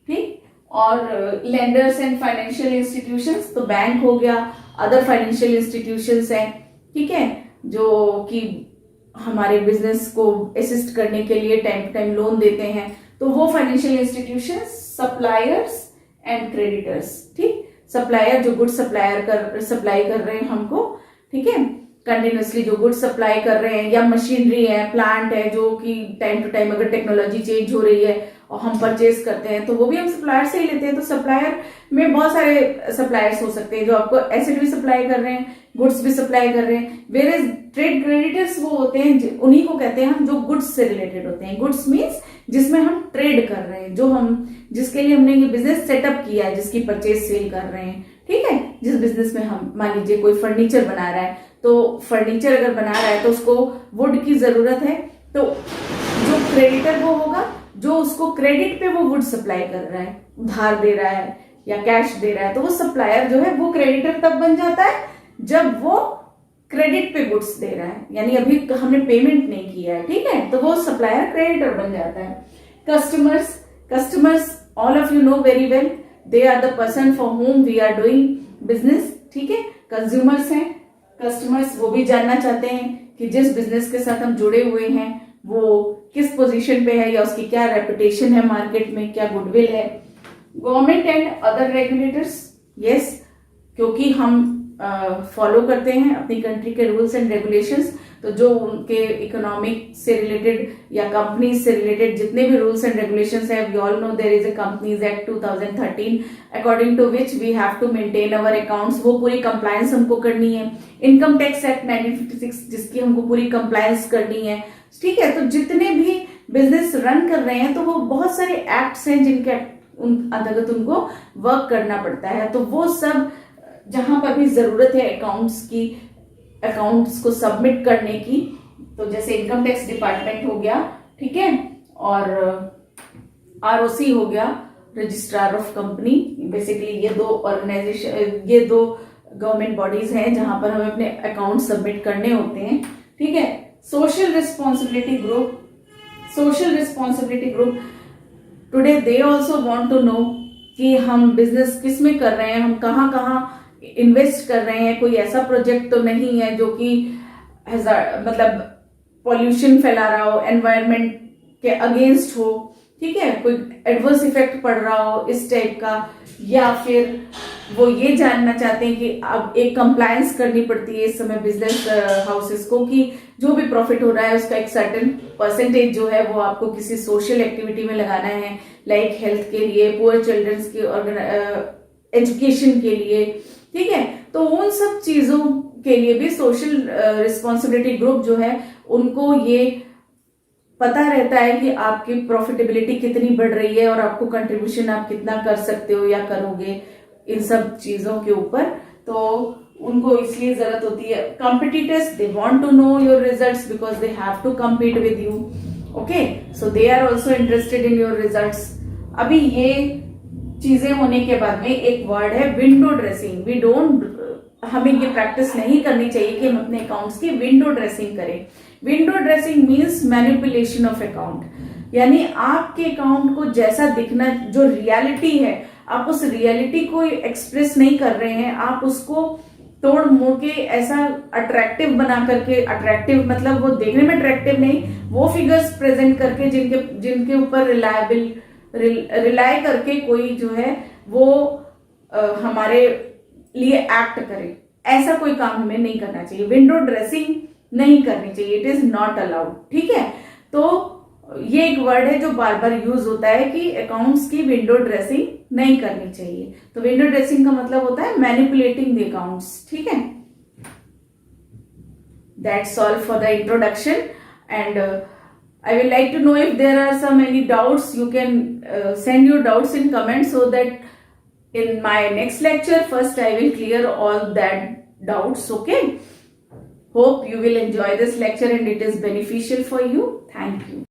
ठीक, और लेंडर्स एंड फाइनेंशियल इंस्टीट्यूशंस, तो बैंक हो गया, अदर फाइनेंशियल इंस्टीट्यूशंस हैं, ठीक है, जो कि हमारे बिजनेस को असिस्ट करने के लिए टाइम टू टाइम लोन देते हैं, तो वो financial institutions. Suppliers and creditors, ठीक, सप्लायर जो गुड सप्लाई कर रहे हैं हमको, ठीक है, कंटिन्यूसली जो गुड सप्लाई कर रहे हैं, या मशीनरी है, प्लांट है, जो कि टाइम टू टाइम अगर टेक्नोलॉजी चेंज हो रही है और हम परचेज करते हैं तो वो भी हम सप्लायर से ही लेते हैं। तो सप्लायर में बहुत सारे सप्लायर्स हो सकते हैं जो आपको एसेट भी सप्लाई कर रहे हैं, गुड्स भी सप्लाई कर रहे हैं। वेयर ट्रेड क्रेडिटर्स वो होते हैं, उन्हीं को कहते हैं हम जो गुड्स से रिलेटेड होते हैं। गुड्स मीन्स जिसमें हम ट्रेड कर रहे हैं, जो हम जिसके लिए हमने ये बिजनेस सेटअप किया है, जिसकी परचेज सेल कर रहे हैं, ठीक है। जिस बिजनेस में हम मान लीजिए कोई फर्नीचर बना रहा है, तो फर्नीचर अगर बना रहा है तो उसको वुड की जरूरत है, तो जो क्रेडिटर वो होगा जो उसको क्रेडिट पे वो वुड सप्लाई कर रहा है, उधार दे रहा है या कैश दे रहा है, तो वो सप्लायर जो है वो क्रेडिटर तब बन जाता है जब वो क्रेडिट पे गुड्स दे रहा है, यानी अभी हमने पेमेंट नहीं किया है, ठीक है, तो वो सप्लायर क्रेडिटर बन जाता है। Customers all of you know very well, they are the person for whom we are doing business, ठीक है। कंज्यूमर्स हैं, कस्टमर्स वो भी जानना चाहते हैं कि जिस बिजनेस के साथ हम जुड़े हुए हैं वो किस पोजीशन पे है या उसकी क्या रेपुटेशन है मार्केट में, क्या गुडविल है। Government and other regulators, yes, क्योंकि हम फॉलो करते हैं अपनी कंट्री के रूल्स एंड रेगुलेशंस, तो जो उनके इकोनॉमिक से रिलेटेड या कंपनीज से रिलेटेड जितने भी रूल्स एंड रेगुलेशंस है, we all know there is a companies act 2013 according to which we have to maintain our accounts, वो पूरी कंप्लायंस हमको करनी है। इनकम टैक्स एक्ट 1956 जिसकी हमको पूरी कंप्लायंस करनी है, ठीक है। तो जितने भी बिजनेस रन कर रहे हैं तो वो बहुत सारे एक्ट्स हैं जिनके अंतर्गत उनको वर्क करना पड़ता है। तो वो सब जहां पर भी जरूरत है अकाउंट्स की, अकाउंट्स को सबमिट करने की, तो जैसे इनकम टैक्स डिपार्टमेंट हो गया, ठीक है, और आरओसी हो गया, रजिस्ट्रार ऑफ कंपनी, बेसिकली ये दो ऑर्गेनाइजेशन, ये दो गवर्नमेंट बॉडीज हैं जहां पर हमें अपने अकाउंट सबमिट करने होते हैं, ठीक है। Social responsibility group, social responsibility group today they also want to know कि हम बिजनेस किस में कर रहे हैं, हम कहाँ कहाँ इन्वेस्ट कर रहे हैं, कोई ऐसा प्रोजेक्ट तो नहीं है जो कि मतलब पॉल्यूशन फैला रहा हो, एनवायरनमेंट के अगेंस्ट हो, ठीक है, कोई एडवर्स इफेक्ट पड़ रहा हो इस टाइप का, या फिर वो ये जानना चाहते हैं कि अब एक कंप्लायंस करनी पड़ती है इस समय बिजनेस हाउसेस को कि जो भी प्रॉफिट हो रहा है उसका एक सर्टेन परसेंटेज जो है वो आपको किसी सोशल एक्टिविटी में लगाना है, लाइक हेल्थ के लिए, पुअर चिल्ड्रंस के एजुकेशन के लिए, ठीक है। तो उन सब चीजों के लिए भी सोशल रिस्पॉन्सिबिलिटी ग्रुप जो है उनको ये पता रहता है कि आपकी प्रॉफिटेबिलिटी कितनी बढ़ रही है और आपको कंट्रीब्यूशन आप कितना कर सकते हो या करोगे इन सब चीजों के ऊपर। तो उनको इसलिए जरूरत होती है, competitors they want to know your results because they have to compete with you, okay, so they are also interested in your results. अभी ये चीजें होने के बाद में एक वर्ड है विंडो ड्रेसिंग। वी डोंट, हमें ये प्रैक्टिस नहीं करनी चाहिए कि हम अपने अकाउंट्स की विंडो ड्रेसिंग करें। Window dressing means manipulation of account, यानी आपके अकाउंट को जैसा दिखना, जो रियलिटी है, आप उस रियलिटी को एक्सप्रेस नहीं कर रहे हैं, आप उसको तोड़ मोड़ के ऐसा अट्रैक्टिव बना करके, अट्रैक्टिव मतलब वो देखने में अट्रैक्टिव नहीं, वो फिगर्स प्रेजेंट करके जिनके ऊपर रिलाय करके कोई जो है वो हमारे लिए एक्ट करे, ऐसा कोई काम हमें नहीं करना चाहिए। विंडो ड्रेसिंग नहीं करनी चाहिए, इट इज नॉट अलाउड, ठीक है। तो ये एक वर्ड है जो बार बार यूज होता है कि अकाउंट्स की विंडो ड्रेसिंग नहीं करनी चाहिए। तो विंडो ड्रेसिंग का मतलब होता है मैनिपुलेटिंग द अकाउंट्स, ठीक है। That's all for the introduction and I will like to know if there are some any doubts. You can send your doubts in comments so that in my next lecture first I will clear all that doubts, okay. Hope you will enjoy this lecture and it is beneficial for you. Thank you.